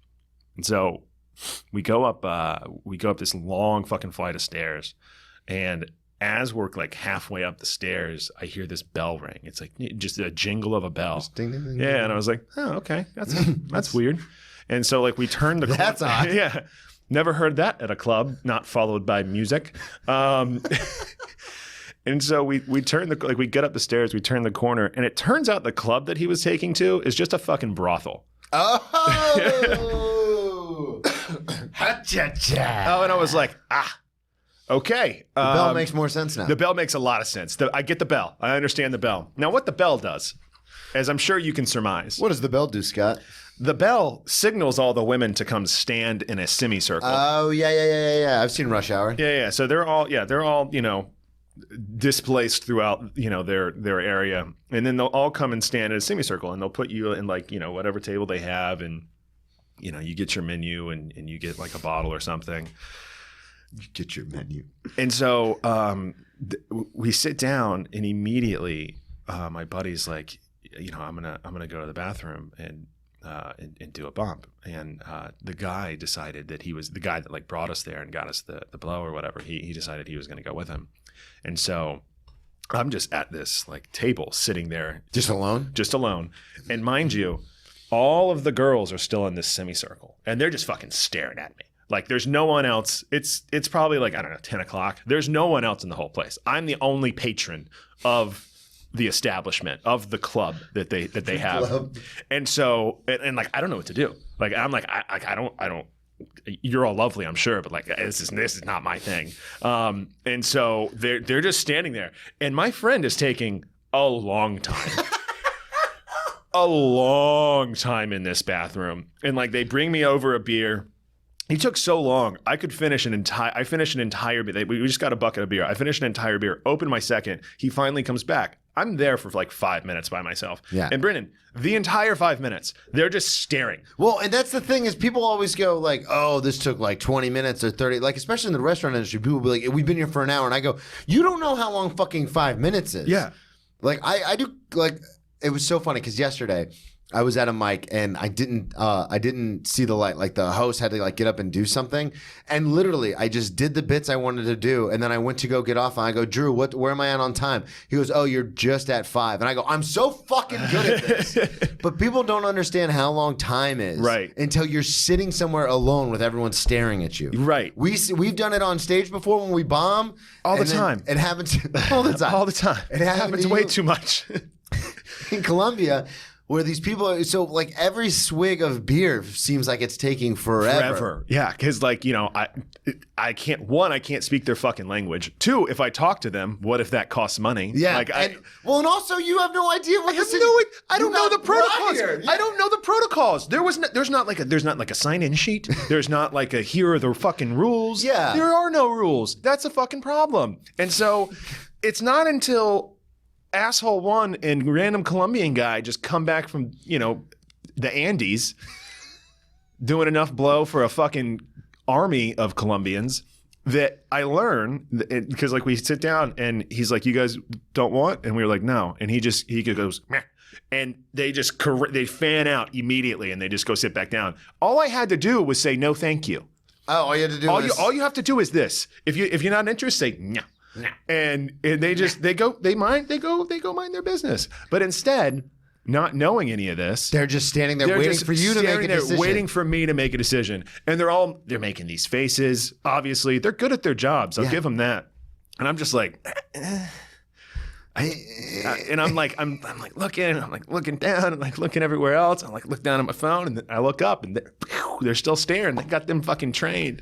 And so we go up this long fucking flight of stairs, and as we're like halfway up the stairs, I hear this bell ring. It's like just a jingle of a bell. Ding, ding, ding, yeah, ding. and I was like, oh, okay, that's weird. And so like we turned the That's odd. Yeah. Never heard that at a club, not followed by music. And so we turn we get up the stairs, we turn the corner, and it turns out the club that he was taking to is just a fucking brothel. Oh! Ha-cha-cha. Oh, and I was like, okay. The bell makes more sense now. The bell makes a lot of sense. I get the bell. I understand the bell. Now, what the bell does, as I'm sure you can surmise. What does the bell do, Scott? The bell signals all the women to come stand in a semicircle. Oh, yeah. I've seen Rush Hour. Yeah. So they're all displaced throughout, their area. And then they'll all come and stand in a semicircle, and they'll put you in like, whatever table they have, and you get your menu, and you get like a bottle or something. You get your menu. And so we sit down, and immediately my buddy's like, I'm gonna go to the bathroom and do a bump. And the guy decided that he was the guy that like brought us there and got us the blow or whatever. He decided he was going to go with him. And so I'm just at this like table sitting there. Just alone? Just alone. And mind you, all of the girls are still in this semicircle, and they're just fucking staring at me. Like there's no one else. It's probably like, I don't know, 10 o'clock. There's no one else in the whole place. I'm the only patron of the establishment, of the club that they have. Club. And so, and like, I don't know what to do. Like, I'm like, I don't, you're all lovely, I'm sure, but like, this is not my thing. And so they're just standing there, and my friend is taking a long time. A long time in this bathroom. And like, they bring me over a beer. He took so long. I finished an entire beer. We just got a bucket of beer. I finished an entire beer, opened my second. He finally comes back. I'm there for like 5 minutes by myself. Yeah. And Brennan, the entire 5 minutes, they're just staring. Well, and that's the thing is people always go like, oh, this took like 20 minutes or 30. Like, especially in the restaurant industry, people will be like, we've been here for an hour. And I go, you don't know how long fucking 5 minutes is. Yeah. Like, I do, like, it was so funny because yesterday I was at a mic and I didn't see the light. Like the host had to like get up and do something, and literally I just did the bits I wanted to do, and then I went to go get off, and I go, Drew, where am I at on time? He goes, oh, you're just at 5, and I go, I'm so fucking good at this. But people don't understand how long time is, right? Until you're sitting somewhere alone with everyone staring at you, right? We've done it on stage before when we bomb all the time. It happens all the time. All the time. It happens way too much. In Colombia, where these people, so like every swig of beer seems like it's taking forever. Yeah, because like, you know, I can't speak their fucking language. 2, if I talk to them, what if that costs money? Yeah. Like and also you have no idea what I don't know the protocols. Here. I don't know the protocols. There's not like a sign-in sheet. There's not like a here are the fucking rules. Yeah. There are no rules. That's a fucking problem. And so it's not until asshole 1 and random Colombian guy just come back from, you know, the Andes doing enough blow for a fucking army of Colombians that I learn, because like we sit down and he's like, you guys don't want? And we were like, no. And he goes, meh. And they just, they fan out immediately and they just go sit back down. All I had to do was say, no, thank you. Oh, all you had to do all you have to do is this. If you're not interested, say, no. No. And they go mind their business. But instead, not knowing any of this, they're just standing there waiting for you to make a decision. Waiting for me to make a decision. And they're making these faces. Obviously, they're good at their jobs. I'll give them that. And I'm just like, and I'm like looking down and like looking everywhere else. I'm like look down at my phone and then I look up and they're still staring. They got them fucking trained.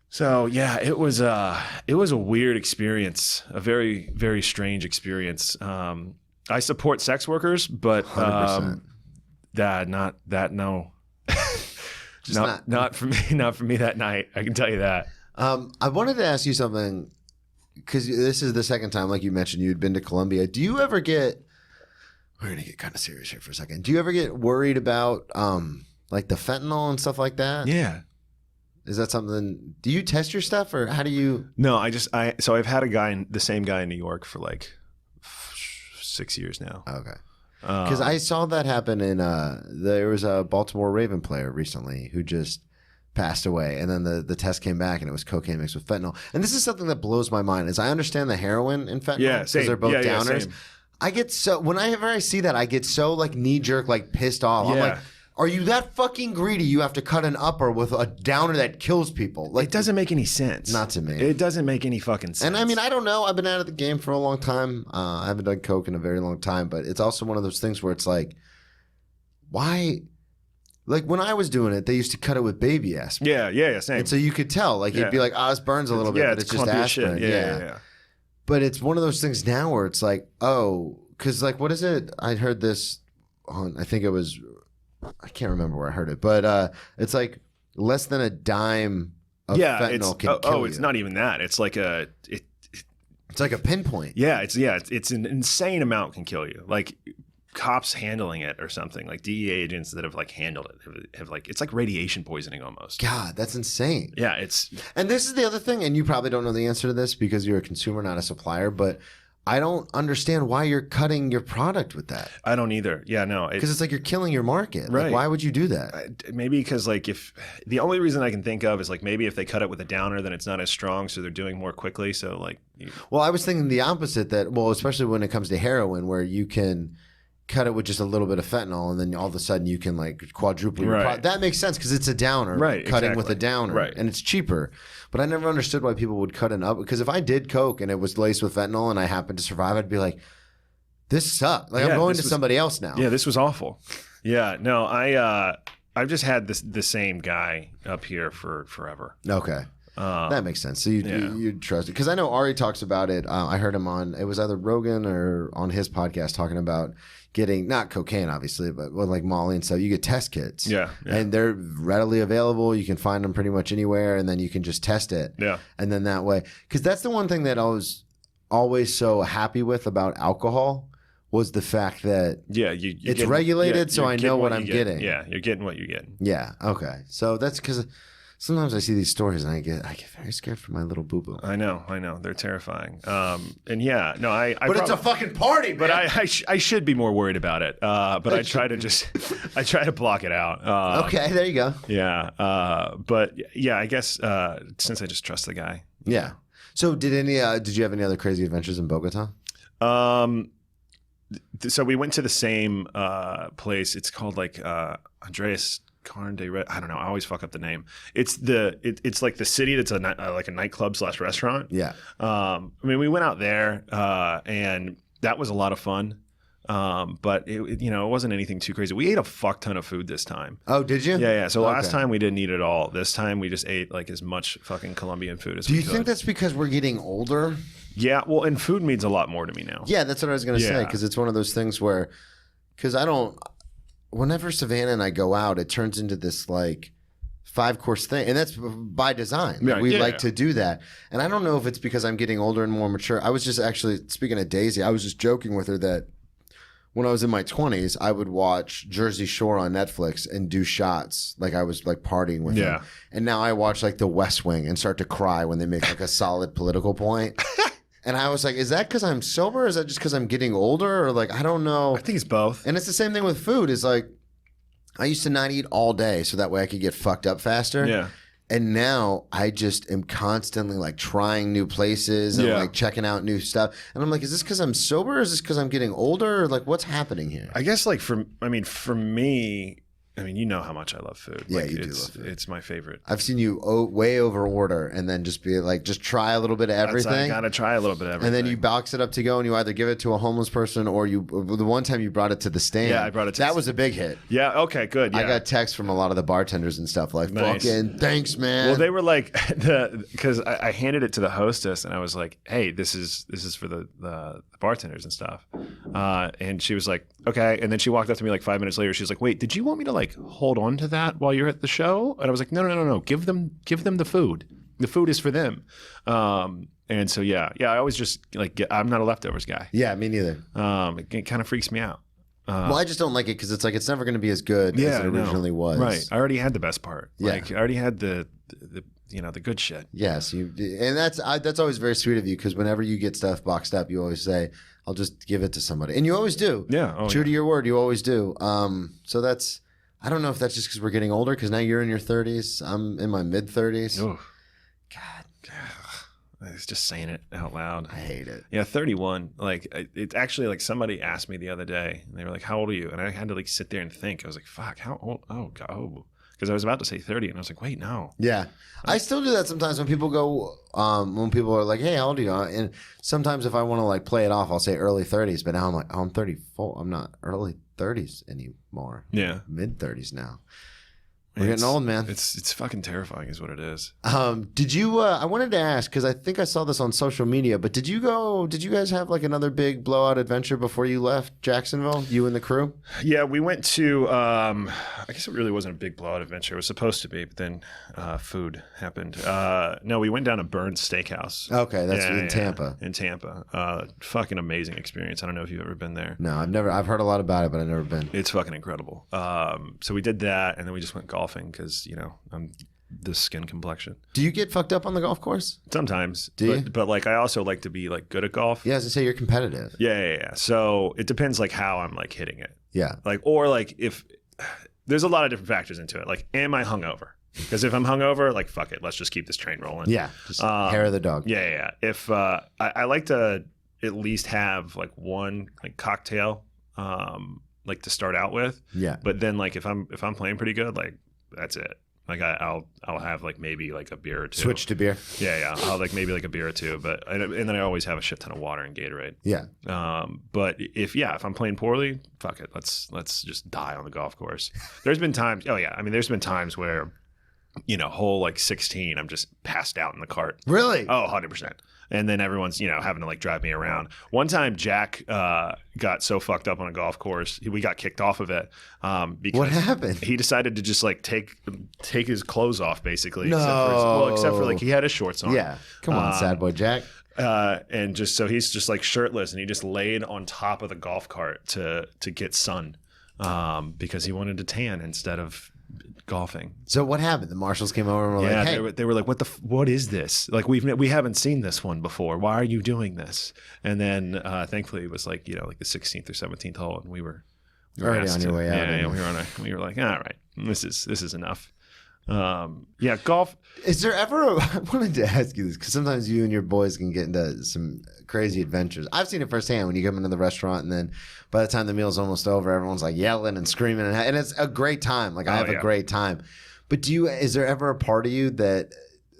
So yeah, it was a weird experience, a very, very strange experience. I support sex workers, but no, not for me that night. I can tell you that. I wanted to ask you something, because this is the second time, like you mentioned, you'd been to Colombia. Do you ever get? We're gonna get kind of serious here for a second. Do you ever get worried about like the fentanyl and stuff like that? Yeah. Is that something? Do you test your stuff, or how do you? No, so I've had the same guy in New York for like 6 years now. Okay. Because I saw that happen in there was a Baltimore Raven player recently who just passed away, and then the test came back and it was cocaine mixed with fentanyl. And this is something that blows my mind. Is I understand the heroin in fentanyl because they're both downers. Same. I get so whenever I see that, I get so like knee jerk, like pissed off. Yeah. I'm like, are you that fucking greedy? You have to cut an upper with a downer that kills people. Like, it doesn't make any sense. Not to me. It doesn't make any fucking sense. And I mean, I don't know. I've been out of the game for a long time. I haven't done coke in a very long time, but it's also one of those things where it's like, why? Like when I was doing it, they used to cut it with baby aspirin. Yeah, same. And so you could tell, like it'd be like, this burns a little bit, but it's just aspirin. Yeah. But it's one of those things now where it's like, because like, what is it? I heard this on, I think it was, I can't remember where I heard it, but it's like less than a dime of fentanyl can kill you. It's not even that. It's like it's like a pinpoint. It's an insane amount can kill you. Like cops handling it or something, like DEA agents that have like handled it have like, it's like radiation poisoning almost. God, that's insane. Yeah, and this is the other thing, and you probably don't know the answer to this because you're a consumer, not a supplier, but I don't understand why you're cutting your product with that. I don't either. Yeah, no. Because it's like you're killing your market. Right. Like, why would you do that? Maybe because like if the only reason I can think of is like maybe if they cut it with a downer, then it's not as strong, so they're doing more quickly. So like, well, I was thinking the opposite. That especially when it comes to heroin, where you can cut it with just a little bit of fentanyl, and then all of a sudden you can like quadruple your product. That makes sense because it's a downer, right? Cutting with a downer, right? And it's cheaper. But I never understood why people would cut it up. Because if I did coke and it was laced with fentanyl and I happened to survive, I'd be like, this sucked. Like I'm going to somebody else now. Yeah, this was awful. Yeah, no, I've just had the same guy up here for forever. Okay. That makes sense. So you trust it. Because I know Ari talks about it. I heard him on, it was either Rogan or on his podcast talking about getting, not cocaine obviously, but with like Molly and stuff, you get test kits. Yeah. And they're readily available. You can find them pretty much anywhere, and then you can just test it. Yeah. And then that way, because that's the one thing that I was always so happy with about alcohol was the fact that it's regulated, so I know what I'm getting. Yeah, you're getting what you're getting. Yeah. Okay. So that's because sometimes I see these stories and I get very scared for my little boo boo. I know. They're terrifying. And yeah, no, But it's a fucking party, man. But I should be more worried about it. But I try to block it out. Okay, there you go. Yeah. But yeah, I guess since I just trust the guy. Yeah. So did you have any other crazy adventures in Bogotá? So we went to the same place. It's called like Andreas Carne de I don't know. I always fuck up the name. It's like the city that's like a nightclub / restaurant. Yeah. I mean, we went out there and that was a lot of fun. But it wasn't anything too crazy. We ate a fuck ton of food this time. Oh, did you? Yeah. So last time we didn't eat it all. This time we just ate like as much fucking Colombian food as we could. Do you think that's because we're getting older? Yeah. Well, and food means a lot more to me now. Yeah, that's what I was going to say, because it's one of those things where, whenever Savannah and I go out, it turns into this like 5-course thing. And that's by design. Like, we like to do that. And I don't know if it's because I'm getting older and more mature. I was just actually, speaking of Daisy, I was just joking with her that when I was in my 20s, I would watch Jersey Shore on Netflix and do shots like I was like partying with them. And now I watch like The West Wing and start to cry when they make like a solid political point. And I was like, is that because I'm sober? Or is that just because I'm getting older? Or like, I don't know. I think it's both. And it's the same thing with food. Is like, I used to not eat all day so that way I could get fucked up faster. Yeah. And now I just am constantly like trying new places and like checking out new stuff. And I'm like, is this because I'm sober? Or is this because I'm getting older? Or like, what's happening here? I guess like for me, you know how much I love food. Yeah, like, you do love food. It's my favorite. I've seen you way over order and then just be like, just try a little bit of everything. I gotta try a little bit of everything. And then you box it up to go and you either give it to a homeless person or the one time you brought it to the stand. Yeah, I brought it to that was a big hit. Yeah, okay, good. Yeah. I got texts from a lot of the bartenders and stuff like, fucking thanks, man. Well, they were like, because I handed it to the hostess and I was like, hey, this is for the bartenders and stuff. And she was like, okay. And then she walked up to me like 5 minutes later. She was like, wait, did you want me to like hold on to that while you're at the show? And I was like, no. Give them the food. The food is for them. And so, I always just like, I'm not a leftovers guy. Yeah, me neither. It kind of freaks me out. Well, I just don't like it because it's like, it's never going to be as good as it originally was. Right. I already had the best part. Yeah. Like I already had the good shit. Yes. And that's always very sweet of you, because whenever you get stuff boxed up, you always say, I'll just give it to somebody. And you always do. Yeah. True to your word, you always do. So that's, I don't know if that's just because we're getting older, because now you're in your 30s. I'm in my mid 30s. Ooh. God. It's just saying it out loud. I hate it. Yeah, 31. Like, it's actually like somebody asked me the other day, and they were like, how old are you? And I had to like sit there and think. I was like, fuck, how old? Oh, God. Because I was about to say 30, and I was like, wait, no. Yeah. I still do that sometimes when people go, when people are like, hey, how old are you? And sometimes if I want to like play it off, I'll say early 30s. But now I'm like, oh, I'm 34. I'm not early 30s anymore. Yeah. Mid 30s now. We're getting old, man. It's fucking terrifying is what it is. Did you, I wanted to ask, because I think I saw this on social media, but did you guys have like another big blowout adventure before you left Jacksonville, you and the crew? Yeah, we went to, I guess it really wasn't a big blowout adventure. It was supposed to be, but then food happened. No, we went down to Burns Steakhouse. Okay, that's in Tampa. In Tampa. Fucking amazing experience. I don't know if you've ever been there. No, I've heard a lot about it, but I've never been. It's fucking incredible. So we did that, and then we just went golfing because, I'm this skin complexion. Do you get fucked up on the golf course? Sometimes. Do you? But like, I also like to be like good at golf. Yeah, as I say, you're competitive. Yeah. So it depends like how I'm like hitting it. Yeah. Like, or like if there's a lot of different factors into it. Like, am I hungover? Because if I'm hungover, like, fuck it, let's just keep this train rolling. Yeah. Just hair of the dog. Yeah. If I like to at least have like one like cocktail, like to start out with. Yeah. But then like if I'm playing pretty good, like that's it. Like I'll have like maybe like a beer or two. Switch to beer. Yeah. I'll like maybe like a beer or two, and then I always have a shit ton of water and Gatorade. Yeah. But if I'm playing poorly, fuck it. Let's just die on the golf course. There's been times. Oh yeah. I mean, there's been times where, hole like 16, I'm just passed out in the cart. Really? Oh, 100%. And then everyone's, having to like drive me around. One time Jack got so fucked up on a golf course, we got kicked off of it. Because what happened? He decided to just like take his clothes off basically. No. Except for like he had his shorts on. Yeah. Come on, sad boy Jack. And just so he's just like shirtless, and he just laid on top of the golf cart to get sun because he wanted to tan instead of golfing. So what happened? The marshals came over and were like, hey. They were like, what is this? Like, we haven't seen this one before. Why are you doing this? And then thankfully it was like, like the 16th or 17th hole, and we were already on your way out. Yeah, we were like, all right, this is enough. Golf. Is there ever I wanted to ask you this, because sometimes you and your boys can get into some crazy adventures. I've seen it firsthand when you come into the restaurant, and then by the time the meal's almost over, everyone's like yelling and screaming, and it's a great time. Like I have a great time. But is there ever a part of you that,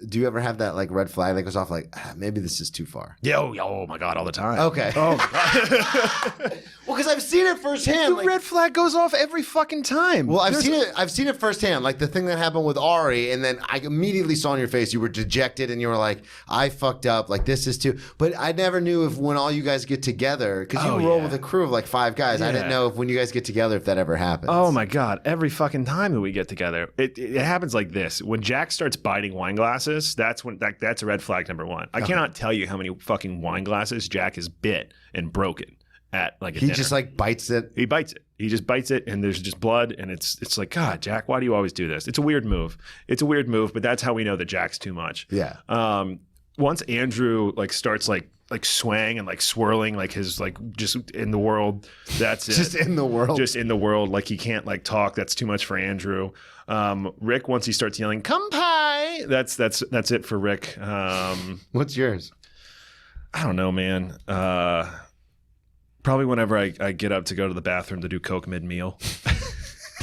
do you ever have that like red flag that goes off like, maybe this is too far? Yeah, oh my God, all the time. Okay. Oh my God. Well, because I've seen it firsthand. The red flag goes off every fucking time. Well, I've seen it firsthand. Like the thing that happened with Ari, and then I immediately saw on your face you were dejected and you were like, I fucked up. Like this is too. But I never knew if when all you guys get together, because you roll with a crew of like 5 guys. I didn't know if when you guys get together if that ever happens. Oh my God! Every fucking time that we get together, it happens like this. When Jack starts biting wine glasses, that's a red flag number 1. I cannot tell you how many fucking wine glasses Jack has bit and broken at like a dinner. He just like bites it. He bites it. He just bites it, and there's just blood, and it's like, God, Jack, why do you always do this? It's a weird move. But that's how we know that Jack's too much. Yeah. Once Andrew like starts like swaying and like swirling like his like just in the world, that's it. Just in the world. Like he can't like talk. That's too much for Andrew. Rick, once he starts yelling, "Come pie," that's it for Rick. What's yours? I don't know, man. Probably whenever I get up to go to the bathroom to do coke mid-meal.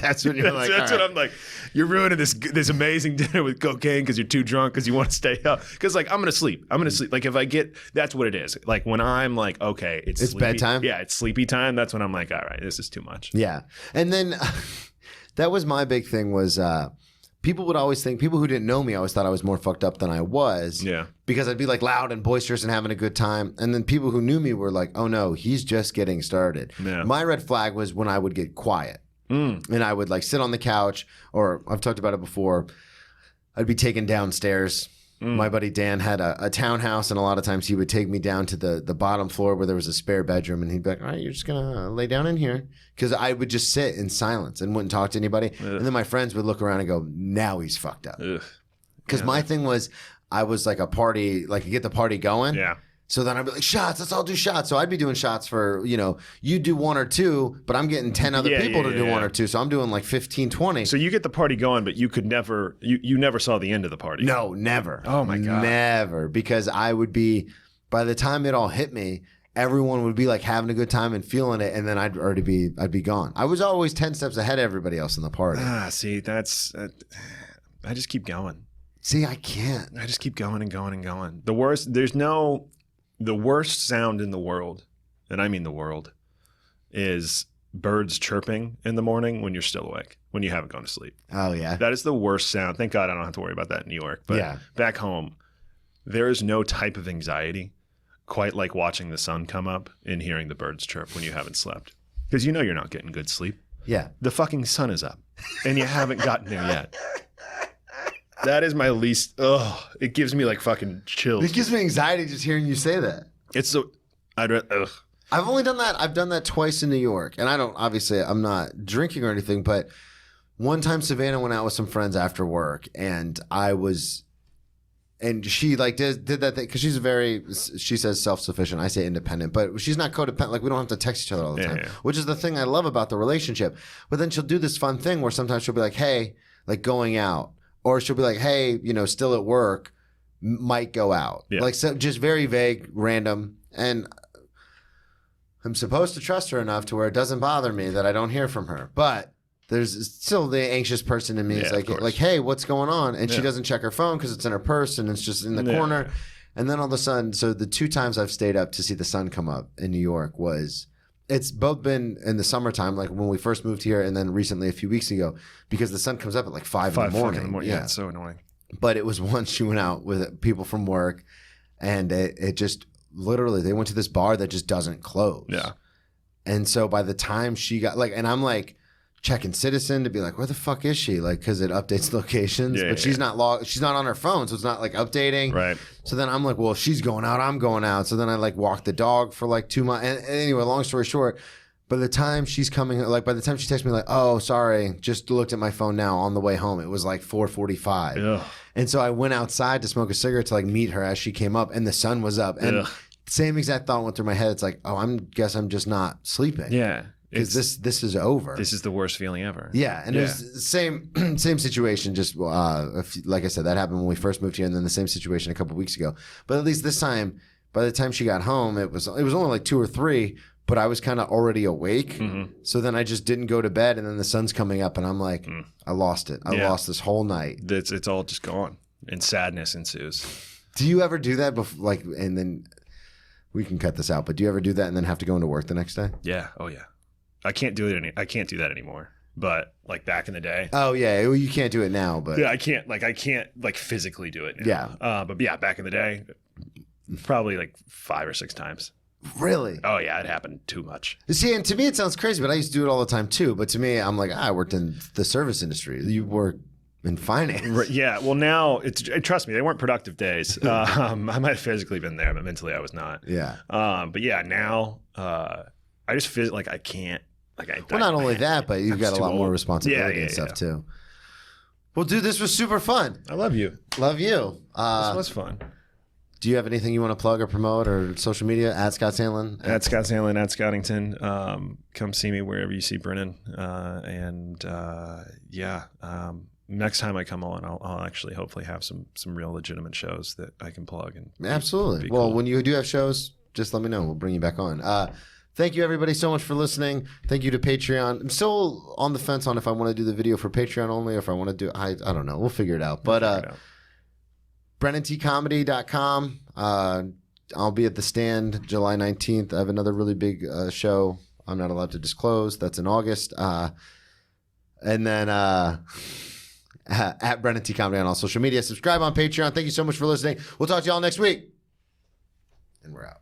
That's when you're like, that's all what right. I'm like. You're ruining this amazing dinner with cocaine because you're too drunk because you want to stay up. Because like I'm gonna sleep. Like if I get, that's what it is. Like when I'm like, okay, it's sleepy. bedtime. Yeah, it's sleepy time. That's when I'm like, all right, this is too much. Yeah, and then that was my big thing was people would always think, people who didn't know me always thought I was more fucked up than I was. Yeah. Because I'd be like loud and boisterous and having a good time. And then people who knew me were like, oh no, he's just getting started. Yeah. My red flag was when I would get quiet. And I would like sit on the couch, or I've talked about it before, I'd be taken downstairs. My buddy Dan had a townhouse, and a lot of times he would take me down to the bottom floor where there was a spare bedroom, and he'd be like, all right, you're just going to lay down in here. Because I would just sit in silence and wouldn't talk to anybody. And then my friends would look around and go, now he's fucked up. Because my thing was, I was like a party, like get the party going. Yeah. So then I'd be like, shots, let's all do shots. So I'd be doing shots for, you do 1 or 2, but I'm getting 10 other people to do 1 or 2. So I'm doing like 15, 20. So you get the party going, but you could never, you never saw the end of the party. No, never. Oh my God. Never. Because I would be, by the time it all hit me, everyone would be like having a good time and feeling it. And then I'd be gone. I was always 10 steps ahead of everybody else in the party. See, that's, I just keep going. See, I can't. I just keep going and going and going. The worst sound in the world, and I mean the world, is birds chirping in the morning when you're still awake, when you haven't gone to sleep. Oh, yeah. That is the worst sound. Thank God I don't have to worry about that in New York. But back home, there is no type of anxiety quite like watching the sun come up and hearing the birds chirp when you haven't slept. Because you're not getting good sleep. Yeah. The fucking sun is up, and you haven't gotten there yet. That is my least. It gives me like fucking chills. It gives me anxiety just hearing you say that. It's so. I've only done that. I've done that twice in New York, and I'm not drinking or anything. But one time, Savannah went out with some friends after work, and she like did that thing because she says self-sufficient. I say independent, but she's not codependent. Like we don't have to text each other all the time, which is the thing I love about the relationship. But then she'll do this fun thing where sometimes she'll be like, "Hey, like going out." Or she'll be like, hey, still at work, might go out. Yeah. Like, so just very vague, random. And I'm supposed to trust her enough to where it doesn't bother me that I don't hear from her. But there's still the anxious person in me. It's like, hey, what's going on? And she doesn't check her phone because it's in her purse and it's just in the corner. And then all of a sudden, so the 2 times I've stayed up to see the sun come up in New York it's both been in the summertime, like when we first moved here, and then recently a few weeks ago, because the sun comes up at like 5 in the morning. Yeah, it's so annoying. But it was once she went out with people from work, and it just literally, they went to this bar that just doesn't close. Yeah. And so by the time she got and I'm like checking Citizen to be like, where the fuck is she? Like, because it updates locations, but she's not she's not on her phone, so it's not like updating. Right. So then I'm like, well, if she's going out, I'm going out. So then I like walk the dog for like 2 months. And anyway, long story short, by the time she's coming, like by the time she texts me like, oh, sorry, just looked at my phone now on the way home. It was like 4:45. Ugh. And so I went outside to smoke a cigarette to like meet her as she came up, and the sun was up. And same exact thought went through my head. It's like, oh, guess I'm just not sleeping. Yeah. Because this is over. This is the worst feeling ever. Yeah, and it was the same situation. Just like I said, that happened when we first moved here, and then the same situation a couple weeks ago. But at least this time, by the time she got home, it was only like 2 or 3, but I was kind of already awake. Mm-hmm. So then I just didn't go to bed, and then the sun's coming up, and I'm like, I lost it. I lost this whole night. It's all just gone, and sadness ensues. Do you ever do that before? Like, and then We can cut this out, but do you ever do that and then have to go into work the next day? Yeah. Oh yeah. I can't do it. I can't do that anymore. But like back in the day. Oh yeah, well, you can't do it now, but yeah, I can't physically do it now. Yeah. But yeah, back in the day, probably like 5 or 6 times. Really? Oh yeah, it happened too much. See, and to me it sounds crazy, but I used to do it all the time too. But to me, I'm like, I worked in the service industry. You work in finance. Yeah. Well, now trust me, they weren't productive days. I might have physically been there, but mentally I was not. Yeah. But yeah, now I just feel like I can't. Well, not only that, but you've got a lot more responsibility Yeah, and stuff too. Well, dude, this was super fun. I love you. Love you. This was fun. Do you have anything you want to plug or promote or social media? At Scott Sandlin? At Scott Sandlin, at Scottington. Come see me wherever you see Brennan. Next time I come on, I'll actually hopefully have some real legitimate shows that I can plug. And Absolutely. be Well, cool. when you do have shows, just let me know. We'll bring you back on. Thank you, everybody, so much for listening. Thank you to Patreon. I'm still on the fence on if I want to do the video for Patreon only or if I want to do I don't know. We'll figure it out. But BrennanTComedy.com. I'll be at the Stand July 19th. I have another really big show I'm not allowed to disclose. That's in August. And then at Brennan T Comedy on all social media. Subscribe on Patreon. Thank you so much for listening. We'll talk to y'all next week. And we're out.